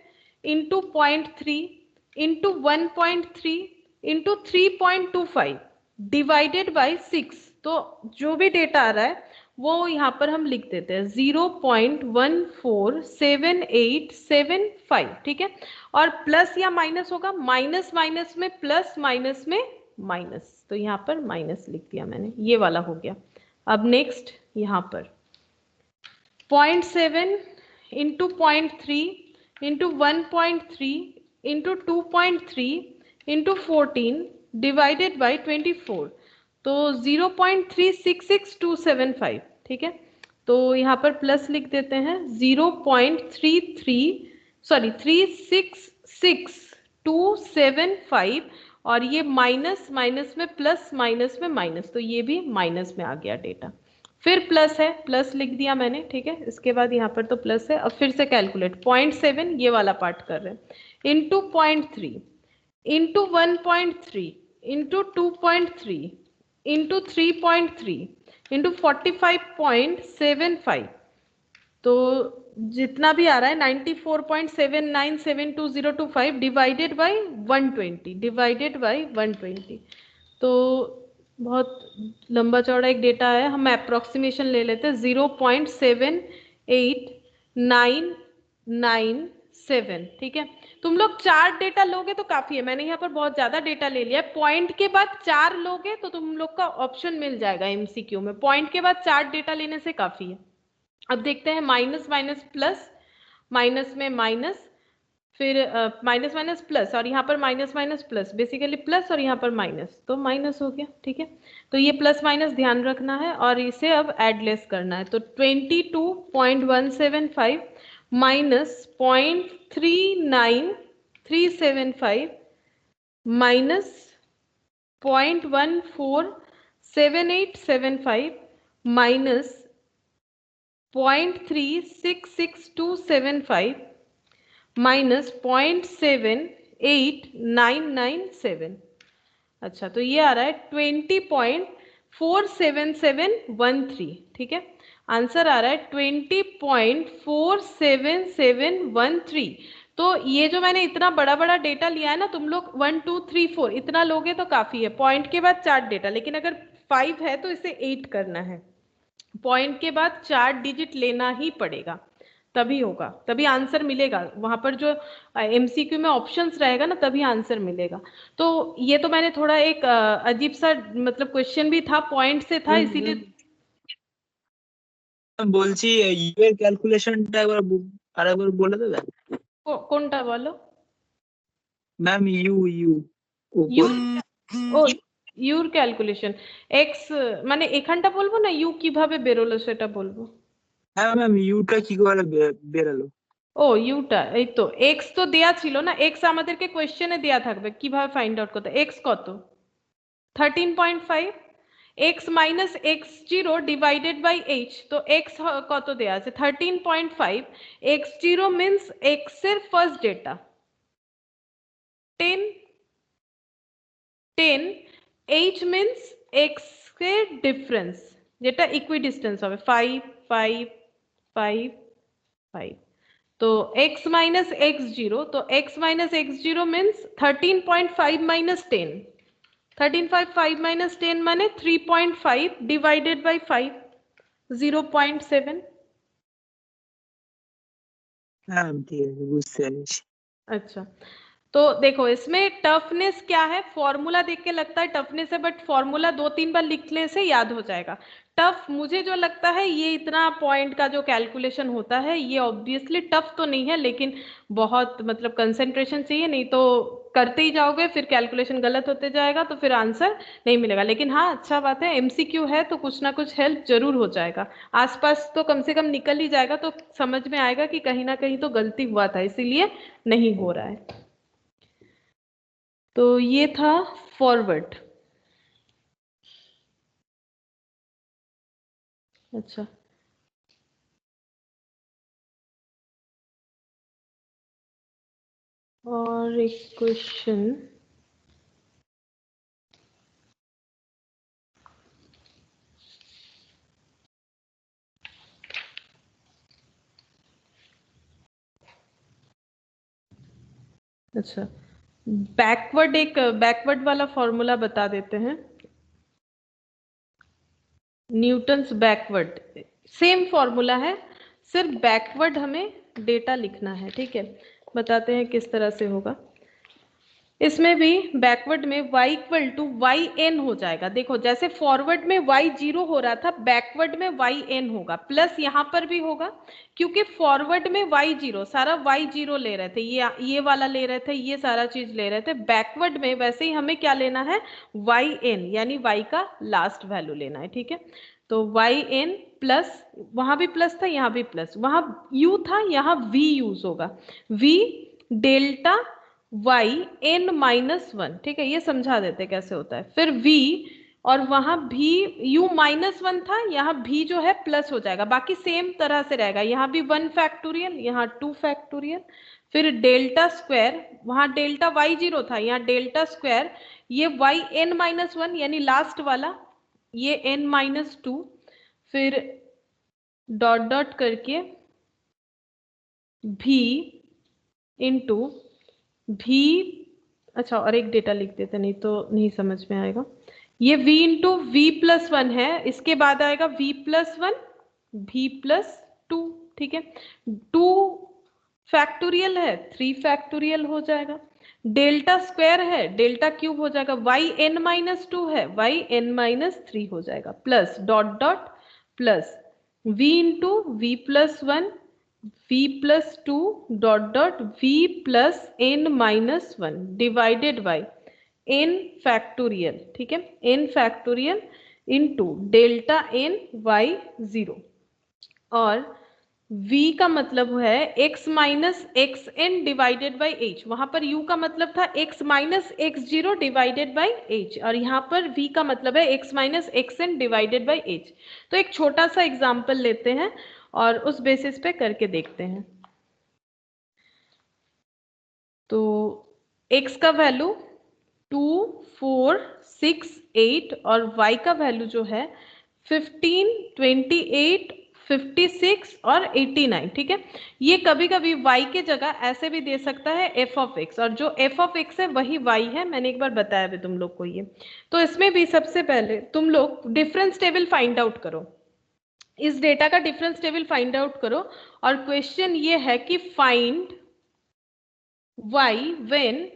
into 0.3 into 1.3 into 3.25 divided by 6, तो जो भी डेटा आ रहा है वो यहाँ पर हम लिख देते हैं 0.147875। ठीक है, और प्लस या माइनस होगा, माइनस माइनस में प्लस, माइनस में माइनस, तो यहाँ पर माइनस लिख दिया मैंने, ये वाला हो गया। अब नेक्स्ट यहाँ पर 0.7 into 0.3 into 1.3 into 2.3 into 14 divided by 24, तो 0.366275। ठीक है, तो यहाँ पर प्लस लिख देते हैं 366,275, और ये माइनस माइनस में प्लस, माइनस में माइनस, तो ये भी माइनस में आ गया डेटा। फिर प्लस है, प्लस लिख दिया मैंने। ठीक है, इसके बाद यहाँ पर तो प्लस है। अब फिर से कैलकुलेट, 0.7 ये वाला पार्ट कर रहे हैं, into 0.3 into 1.3 into 2.3 into 3.3 into 45.75, तो जितना भी आ रहा है 94.79722025 डिवाइडेड बाई 120, डिवाइडेड बाई 120, तो बहुत लंबा चौड़ा एक डेटा है, हम अप्रोक्सीमेशन ले लेते हैं 0.78997। ठीक है, तुम लोग 4 डेटा लोगे तो काफी है, मैंने यहाँ पर बहुत ज्यादा डेटा ले लिया है। पॉइंट के बाद 4 लोगे तो तुम लोग का ऑप्शन मिल जाएगा एमसीक्यू में, पॉइंट के बाद 4 डेटा लेने से काफी है। अब देखते हैं माइनस माइनस प्लस, माइनस में माइनस, फिर माइनस माइनस प्लस, और यहाँ पर minus minus plus, basically plus और यहाँ पर माइनस, तो माइनस हो गया। ठीक है, तो ये प्लस माइनस ध्यान रखना है और इसे अब एडलेस करना है, तो 22.175 माइनस 0.39375 माइनस 0.147875 माइनस 0.366275 माइनस 0.78997। अच्छा, तो ये आ रहा है 20.47713। ठीक है, आंसर आ रहा है 20.47713। तो ये जो मैंने इतना बड़ा बड़ा डेटा लिया है ना, तुम लोग 1 2 3 4 इतना लोगे तो काफी है। पॉइंट के बाद 4 डेटा, लेकिन अगर 5 है तो इसे 8 करना है। पॉइंट के बाद 4 डिजिट लेना ही पड़ेगा, तभी होगा, तभी आंसर मिलेगा। वहां पर जो एमसीक्यू में ऑप्शंस रहेगा ना, तभी आंसर मिलेगा। तो ये तो मैंने थोड़ा एक अजीब सा मतलब क्वेश्चन भी था, पॉइंट से था, इसीलिए বলছি ইউ এর ক্যালকুলেশনটা আরেকবার বলে দেবেন কোনটা বলো ম্যাম? ইউ ও ইউর ক্যালকুলেশন এক্স, মানে এখানটা বলবো না ইউ কিভাবে বেরোলো সেটা বলবো? হ্যাঁ ম্যাম, ইউটা কি করে বেরোলো? ও ইউটা, এই তো এক্স তো দেয়া ছিল না, এক্স আমাদেরকে কোশ্চেনে দেয়া থাকবে, কিভাবে ফাইন্ড আউট করতে। এক্স কত? 13.5, x minus x0 divided by h, তো x কত দেয়া আছে 13.5, x0 মিন্স x এর first data 10, 10, h means x এর ডিফারেন্স যেটা ইকুইডিস্টেন্স হবে 5 5 5 5, तो x माइनस x0, तो x minus x0 means 13.5 minus 10, 13.5 minus 10 माने 3.5 डिवाइडेड बाय 5, 0.7। हाँ ठीक है, बुझते पेरेছি। अच्छा, तो देखो इसमें टफनेस क्या है, फॉर्मूला देख के लगता है टफनेस है, बट फॉर्मूला 2-3 बार लिखने से याद हो जाएगा। टफ मुझे जो लगता है ये इतना पॉइंट का जो कैलकुलेशन होता है, ये ऑब्वियसली टफ तो नहीं है, लेकिन बहुत मतलब कंसंट्रेशन चाहिए, नहीं तो करते ही जाओगे फिर कैलकुलेशन गलत होते जाएगा तो फिर आंसर नहीं मिलेगा। लेकिन हाँ, अच्छा बात है, एमसीक्यू है तो कुछ ना कुछ हेल्प जरूर हो जाएगा, आसपास तो कम से कम निकल ही जाएगा, तो समझ में आएगा कि कहीं ना कहीं तो गलती हुआ था इसीलिए नहीं हो रहा है। तो ये था फॉरवर्ड। अच्छा, और एक क्वेश्चन, अच्छा बैकवर्ड, एक बैकवर्ड वाला फॉर्मूला बता देते हैं। न्यूटन्स बैकवर्ड सेम फॉर्मूला है, सिर्फ बैकवर्ड हमें डेटा लिखना है। ठीक है, बताते हैं किस तरह से होगा। इसमें भी बैकवर्ड में y equal to y n हो जाएगा। देखो जैसे फॉरवर्ड में y 0 हो रहा था, बैकवर्ड में y n होगा, प्लस यहाँ पर भी होगा क्योंकि फॉरवर्ड में y 0 सारा y 0 ले रहे थे, ये वाला ले रहे थे, ये सारा चीज ले रहे थे। बैकवर्ड में वैसे ही हमें क्या लेना है, y n यानी y का लास्ट वैल्यू लेना है। ठीक है, तो y n प्लस, वहां भी प्लस था यहाँ भी प्लस, वहां u था यहाँ v यूज होगा, v delta y n minus one. ठीक है, ये समझा देते कैसे होता है। फिर v और वहां भी u माइनस वन था, यहाँ भी जो है प्लस हो जाएगा, बाकी सेम तरह से रहेगा, यहाँ भी 1 फैक्टोरियल, यहाँ 2 फैक्टोरियल। फिर डेल्टा स्क्वायर, वहां डेल्टा y 0 था, यहाँ डेल्टा स्क्वायर, ये y n माइनस वन यानी लास्ट वाला, ये n माइनस टू, फिर डॉट डॉट करके v इंटू भी, अच्छा और एक डेटा लिख देते नहीं तो नहीं समझ में आएगा। ये v into v plus one है, इसके बाद आएगा v plus one v plus two. ठीक है, 2 फैक्टोरियल है 3 फैक्टोरियल हो जाएगा, डेल्टा स्क्वायर है डेल्टा क्यूब हो जाएगा, y n माइनस टू है y n माइनस थ्री हो जाएगा, plus dot dot plus v into v plus one v plus two dot dot v plus n minus one divided by n factorial. ठीक है, n factorial into delta n y 0, और v का मतलब है x minus x n divided by h, वहां पर u का मतलब था x minus x zero divided by h, और यहाँ पर v का मतलब है x minus x n divided by h. तो एक छोटा सा एग्जाम्पल लेते हैं और उस बेसिस पे करके देखते हैं। तो x का वैल्यू 2 4 6 8 और y का वैल्यू जो है 15 28 56 और 89। ठीक है, ये कभी कभी y के जगह ऐसे भी दे सकता है f ऑफ x, और जो f ऑफ x है वही y है, मैंने एक बार बताया भी तुम लोग को ये। तो इसमें भी सबसे पहले तुम लोग डिफरेंस टेबल फाइंड आउट करो, इस डेटा का डिफरेंस टेबल फाइंड आउट करो, और क्वेश्चन ये है कि find y when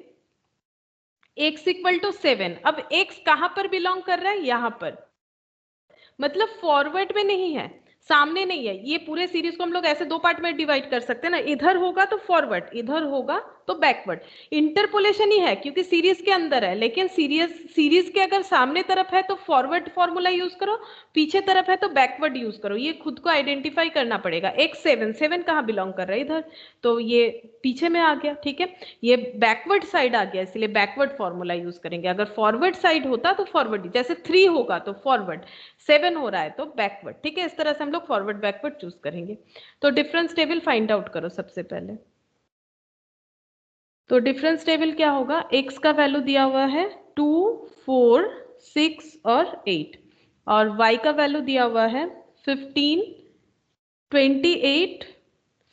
x equal to 7। अब x कहां पर बिलोंग कर रहा है, यहां पर, मतलब फॉरवर्ड में नहीं है, सामने नहीं है। ये पूरे सीरीज को हम लोग ऐसे दो पार्ट में डिवाइड कर सकते हैं ना, इधर होगा तो फॉरवर्ड, इधर होगा तो बैकवर्ड। इंटरपोलेशन ही है क्योंकि सीरीज के अंदर है, लेकिन सीरीज के अगर सामने तरफ है तो फॉरवर्ड फॉर्मूला यूज करो, पीछे तरफ है तो बैकवर्ड यूज करो। ये खुद को आइडेंटिफाई करना पड़ेगा। x 7 कहाँ बिलोंग कर रहा है, इधर, तो ये पीछे में आ गया। ठीक है, ये बैकवर्ड साइड आ गया, इसलिए बैकवर्ड फॉर्मूला यूज करेंगे। अगर फॉरवर्ड साइड होता तो फॉरवर्ड, जैसे 3 होगा तो फॉरवर्ड, 7 हो रहा है तो बैकवर्ड। ठीक है, इस तरह से हम लोग फॉरवर्ड बैकवर्ड चूज करेंगे। तो डिफरेंस टेबल फाइंड आउट करो सबसे पहले। तो डिफरेंस टेबल क्या होगा, x का वैल्यू दिया हुआ है 2 4 6 और 8, और y का वैल्यू दिया हुआ है 15 28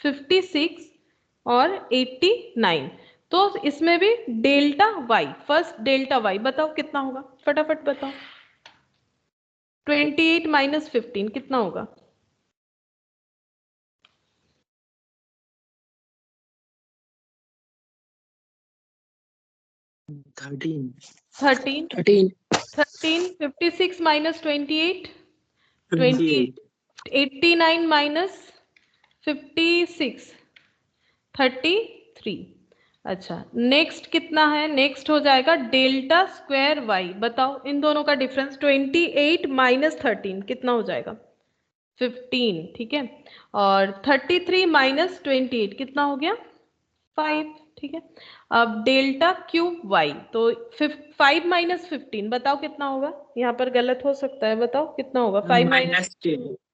56 और 89। तो इसमें भी delta y, first delta y बताओ कितना होगा, फटाफट बताओ। 28 माइनस 15 कितना होगा, 13 56 माइनस 28 89 माइनस 56 33। अच्छा नेक्स्ट कितना है, नेक्स्ट हो जाएगा डेल्टा स्क्वायर वाई। बताओ इन दोनों का डिफरेंस 28 माइनस 13 कितना हो जाएगा 15, ठीक है। और 33 माइनस 28 कितना हो गया 5, ठीक है। अब डेल्टा क्यूब वाई, तो 5 माइनस 15 बताओ कितना होगा, यहाँ पर गलत हो सकता है, बताओ कितना होगा 5 माइनस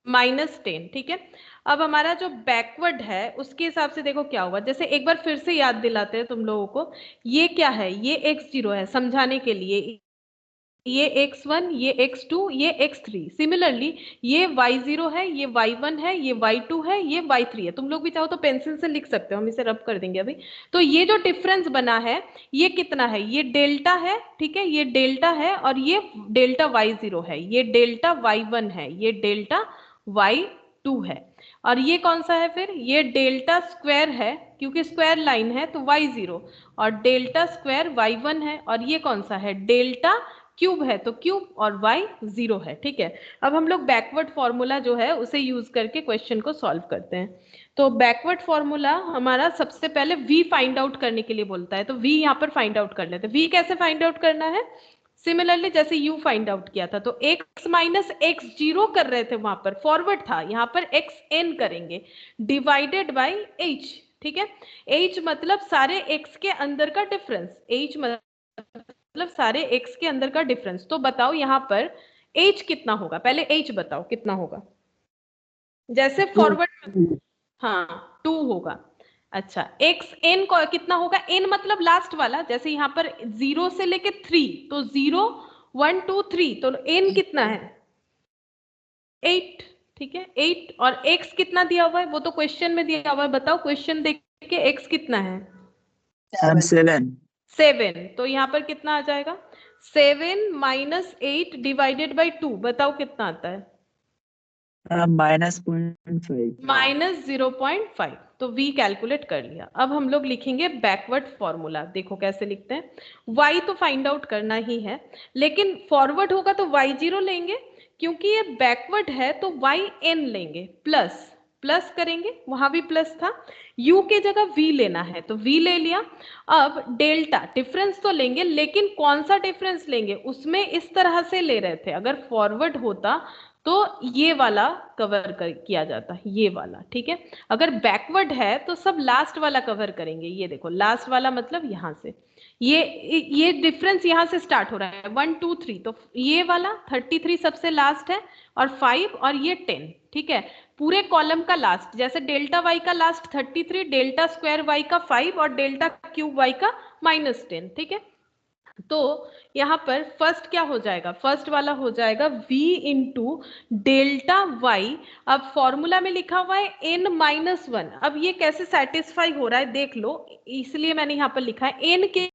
-10, ठीक है। अब हमारा जो बैकवर्ड है उसके हिसाब से देखो क्या होगा, जैसे एक बार फिर से याद दिलाते हैं तुम लोगों को, ये क्या है, ये x0 है समझाने के लिए, ये x1, ये x2, ये x3। सिमिलरली ये y0 है, ये y1 है, ये y2 है, ये y3 है। तुम लोग भी चाहो तो पेंसिल से लिख सकते हो, हम इसे रब कर देंगे अभी। तो ये जो डिफरेंस बना है ये कितना है, ये डेल्टा है, ठीक है, ये डेल्टा है, और ये डेल्टा y0 है, ये डेल्टा y1 है, ये डेल्टा y2 है, और ये कौन सा है फिर, ये डेल्टा स्क्वायर है क्योंकि स्क्वायर लाइन है तो y0, और डेल्टा स्क्वायर y1 है, और ये कौन सा है, डेल्टा क्यूब है तो क्यूब, और y 0 है, ठीक है। अब हम लोग बैकवर्ड फॉर्मूला जो है उसे यूज करके क्वेश्चन को सॉल्व करते हैं। तो बैकवर्ड फॉर्मूला हमारा सबसे पहले v फाइंड आउट करने के लिए बोलता है, तो v यहाँ पर फाइंड आउट कर लेते हैं। v कैसे फाइंड आउट करना है, सिमिलरली जैसे u फाइंड आउट किया था, तो x माइनस x0 कर रहे थे, वहां पर फॉरवर्ड था, यहाँ पर xn करेंगे डिवाइडेड बाई h, ठीक है। h मतलब सारे x के अंदर का डिफरेंस, h मतलब सारे x के अंदर का डिफरेंस। तो बताओ यहाँ पर h कितना होगा, पहले h बताओ कितना होगा, जैसे फॉरवर्ड, हाँ 2 होगा। अच्छा x n कितना होगा, n मतलब लास्ट वाला, जैसे यहाँ पर 0 से लेके 3, तो 0 1 2 3, तो n कितना है 8, ठीक है 8, और x कितना दिया हुआ है वो तो क्वेश्चन में दिया हुआ है, बताओ क्वेश्चन देख के x कितना है 7, तो यहाँ पर कितना आ जाएगा 7 माइनस 8 डिवाइडेड बाई 2, बताओ कितना आता है -0.5 -0.5। तो v कैलकुलेट कर लिया। अब हम लोग लिखेंगे बैकवर्ड फॉर्मूला, देखो कैसे लिखते हैं। y तो फाइंड आउट करना ही है, लेकिन फॉरवर्ड होगा तो y0 लेंगे, क्योंकि ये बैकवर्ड है तो yn लेंगे, प्लस प्लस करेंगे, वहां भी प्लस था, u के जगह v लेना है तो v ले लिया। अब डेल्टा डिफरेंस तो लेंगे, लेकिन कौन सा डिफरेंस लेंगे, उसमें इस तरह से ले रहे थे, अगर फॉरवर्ड होता तो ये वाला कवर किया जाता, ये वाला, ठीक है। अगर बैकवर्ड है तो सब लास्ट वाला कवर करेंगे, ये देखो लास्ट वाला मतलब यहाँ से, ये डिफरेंस यहाँ से स्टार्ट हो रहा है 1 2 3, तो ये वाला 33 सबसे लास्ट है, और 5 और ये 10, ठीक है। पूरे कॉलम का लास्ट, जैसे डेल्टा वाई का लास्ट 33, डेल्टा स्क्वायर वाई का 5, और डेल्टा क्यूब वाई का -10, ठीक है। तो यहाँ पर फर्स्ट क्या हो जाएगा, फर्स्ट वाला हो जाएगा v इंटू डेल्टा वाई। अब फॉर्मूला में लिखा हुआ है n-1, अब ये कैसे सेटिस्फाई हो रहा है देख लो, इसलिए मैंने यहाँ पर लिखा है n के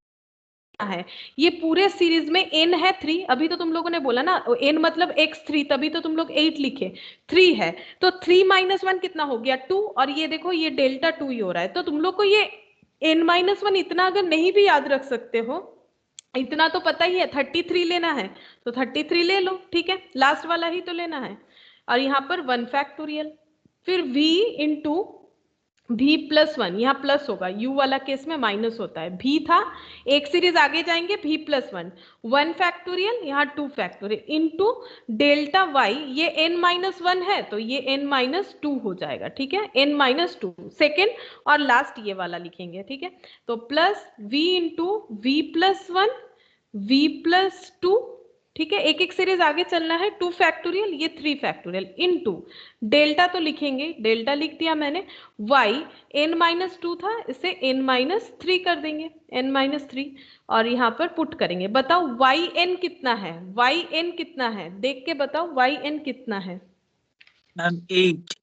है, ये पूरे सीरीज में n है 3, अभी तो तुम लोगों ने बोला ना n मतलब x3, तभी तो तुम लोग 8 लिखे, 3 है, तो 3-1 कितना हो गया 2, और ये देखो ये डेल्टा 2 ही हो रहा है। तो तुम लोग को ये n-1 इतना अगर नहीं भी याद रख सकते हो, इतना तो पता ही है 33 लेना है तो 33 ले लो, ठीक है, लास्ट वाला ही तो लेना है। और यहाँ पर 1 फैक्टोरियल, फिर v इंटू v प्लस 1, यहाँ प्लस होगा, u वाला केस में माइनस होता है, v था, एक सीरीज आगे जाएंगे v प्लस 1, 1 फैक्टोरियल, यहाँ 2 फैक्टोरियल इंटू डेल्टा y, ये n-1 है तो ये n-2 हो जाएगा, ठीक है, n-2 सेकेंड, और लास्ट ये वाला लिखेंगे, ठीक है। तो plus v into v plus 1, v plus 2, ठीक है, एक एक सीरीज आगे चलना है, 2 फैक्टोरियल, ये 3 फैक्टोरियल इनटू डेल्टा, तो लिखेंगे डेल्टा लिख दिया मैंने, y n-2 था, इसे n-3 कर देंगे, n-3, और यहाँ पर पुट करेंगे। बताओ yn कितना है, yn कितना है, देख के बताओ yn कितना है, मैम 8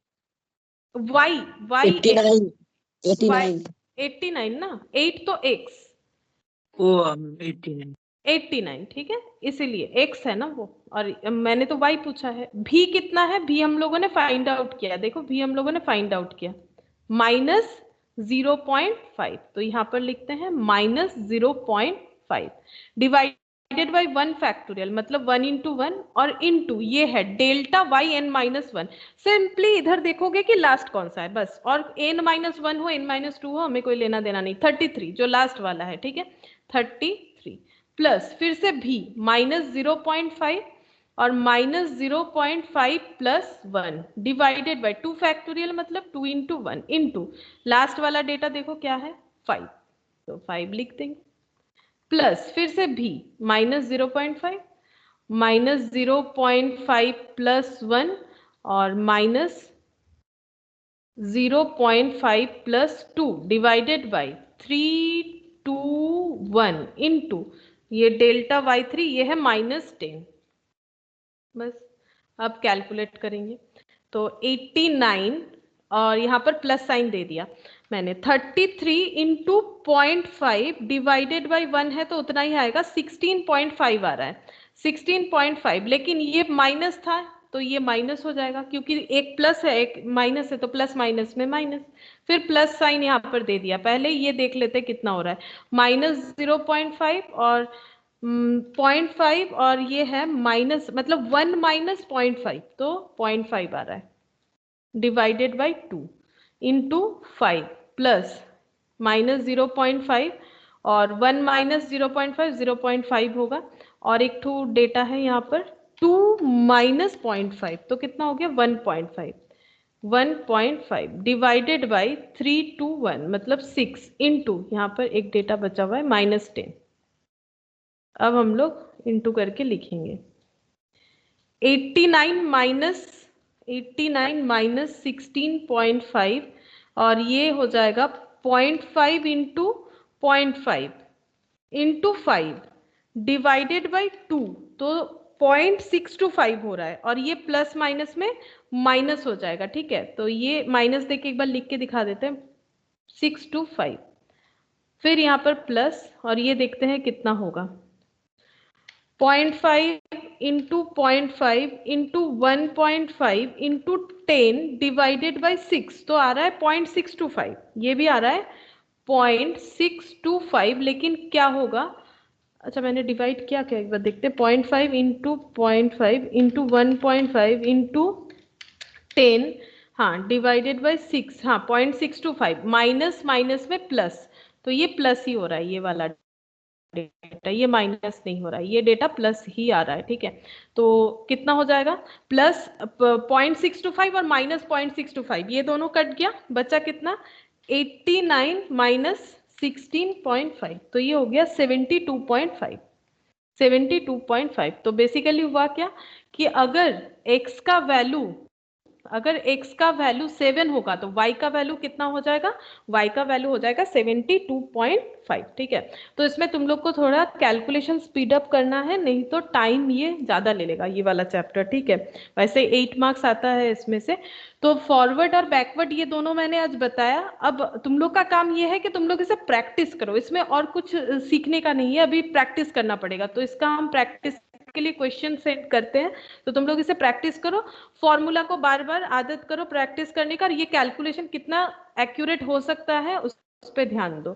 89 ना, 8 तो x, ओ 89 89, ठीक है, इसीलिए x है ना वो, और मैंने तो y पूछा है। v कितना है, v हम लोगों ने फाइंड आउट किया, देखो v हम लोगों ने फाइंड आउट किया -0.5, तो यहाँ पर लिखते हैं -0.5 डिवाइड डिवाइडेड बाई 1 फैक्टोरियल मतलब 1 इंटू 1 और इंटू ये है delta y n minus 1। Simply इधर देखोगे कि लास्ट कौन सा है बस, और n माइनस 1 हो n माइनस 2 हो हमें कोई लेना देना नहीं। 33 जो लास्ट वाला है, ठीक है 33 प्लस फिर से भी माइनस 0.5 और minus 0.5 plus 1 divided by 2 factorial मतलब 2 इंटू 1 इंटू लास्ट वाला डेटा देखो क्या है 5, तो 5 लिख देंगे प्लस फिर से भी माइनस 0.5 माइनस 0.5 प्लस 1 और minus 0.5 plus 2 divided by 321 into ये डेल्टा y3 ये है माइनस 10। बस अब कैलकुलेट करेंगे तो 89 और यहाँ पर प्लस साइन दे दिया मैंने 33 इंटू 0.5 डिवाइडेड बाई 1 है तो उतना ही आएगा 16.5 आ रहा है 16.5, लेकिन ये माइनस था तो ये माइनस हो जाएगा क्योंकि एक प्लस है एक माइनस है तो प्लस माइनस में माइनस, फिर प्लस साइन यहाँ पर दे दिया। पहले ये देख लेते कितना हो रहा है माइनस 0.5 और 0.5 और ये है माइनस मतलब 1 माइनस 0.5 तो 0.5 आ रहा है divided by 2 into 5 plus minus 0.5 और 1 माइनस 0.5 0.5 होगा और एक टू डेटा है यहाँ पर 2 माइनस 0.5 तो कितना हो गया 1.5 1.5 डिवाइडेड बाई 321 मतलब 6 इंटू यहाँ पर एक डेटा बचा हुआ है माइनस 10। अब हम लोग इंटू करके लिखेंगे 89 माइनस 16.5 और ये हो जाएगा 0.5 इंटू 0.5 इंटू 5 डिवाइडेड बाई 2 तो 0.625 हो रहा है और ये प्लस माइनस में माइनस हो जाएगा। ठीक है तो ये माइनस देके एक बार लिख के दिखा देते हैं 625 फिर यहाँ पर प्लस और ये देखते हैं कितना होगा 0.5 into 0.5 into 1.5 into 10 divided by 6 तो आ रहा है 0.625, ये भी आ रहा है 0.625, लेकिन क्या होगा अच्छा मैंने डिवाइड किया क्या एक बार देखते हैं 0.5 इंटू 0.5 इंटू 1.5 इंटू 10 हाँ डिवाइडेड बाई 6 हाँ 0.625 माइनस माइनस में प्लस तो ये प्लस ही हो रहा है ये वाला डेटा, ये माइनस नहीं हो रहा है ये डेटा प्लस ही आ रहा है। ठीक है तो कितना हो जाएगा प्लस 0.625 और माइनस 0.625 ये दोनों कट गया बचा कितना 89 माइनस 16.5 तो ये हो गया 72.5 72.5। तो बेसिकली हुआ क्या कि अगर x का वैल्यू 7 होगा तो y का वैल्यू कितना हो जाएगा y का वैल्यू हो जाएगा 72.5। ठीक है तो इसमें तुम लोग को थोड़ा कैलकुलेशन स्पीड अप करना है नहीं तो टाइम ये ज्यादा ले लेगा ये वाला चैप्टर। ठीक है वैसे 8 मार्क्स आता है इसमें से। तो फॉरवर्ड और बैकवर्ड ये दोनों मैंने आज बताया। अब तुम लोग का काम ये है कि तुम लोग इसे प्रैक्टिस करो, इसमें और कुछ सीखने का नहीं है, अभी प्रैक्टिस करना पड़ेगा। तो इसका हम प्रैक्टिस के लिए क्वेश्चन सेंड करते हैं तो तुम लोग इसे प्रैक्टिस करो, फॉर्मूला को बार बार आदत करो प्रैक्टिस करने का, और ये कैलकुलेशन कितना एक्यूरेट हो सकता है उस पर ध्यान दो।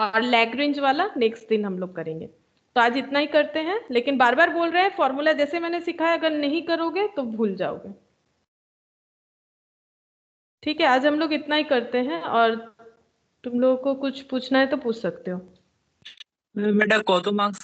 और लैग्रेंज वाला नेक्स्ट दिन हम लोग करेंगे। तो आज इतना ही करते हैं, लेकिन बार बार बोल रहे हैं फॉर्मूला जैसे मैंने सिखाया अगर नहीं करोगे तो भूल जाओगे। ठीक है आज हम लोग इतना ही करते हैं, और तुम लोगों को कुछ पूछना है तो पूछ सकते हो। बेटा कत मार्क्स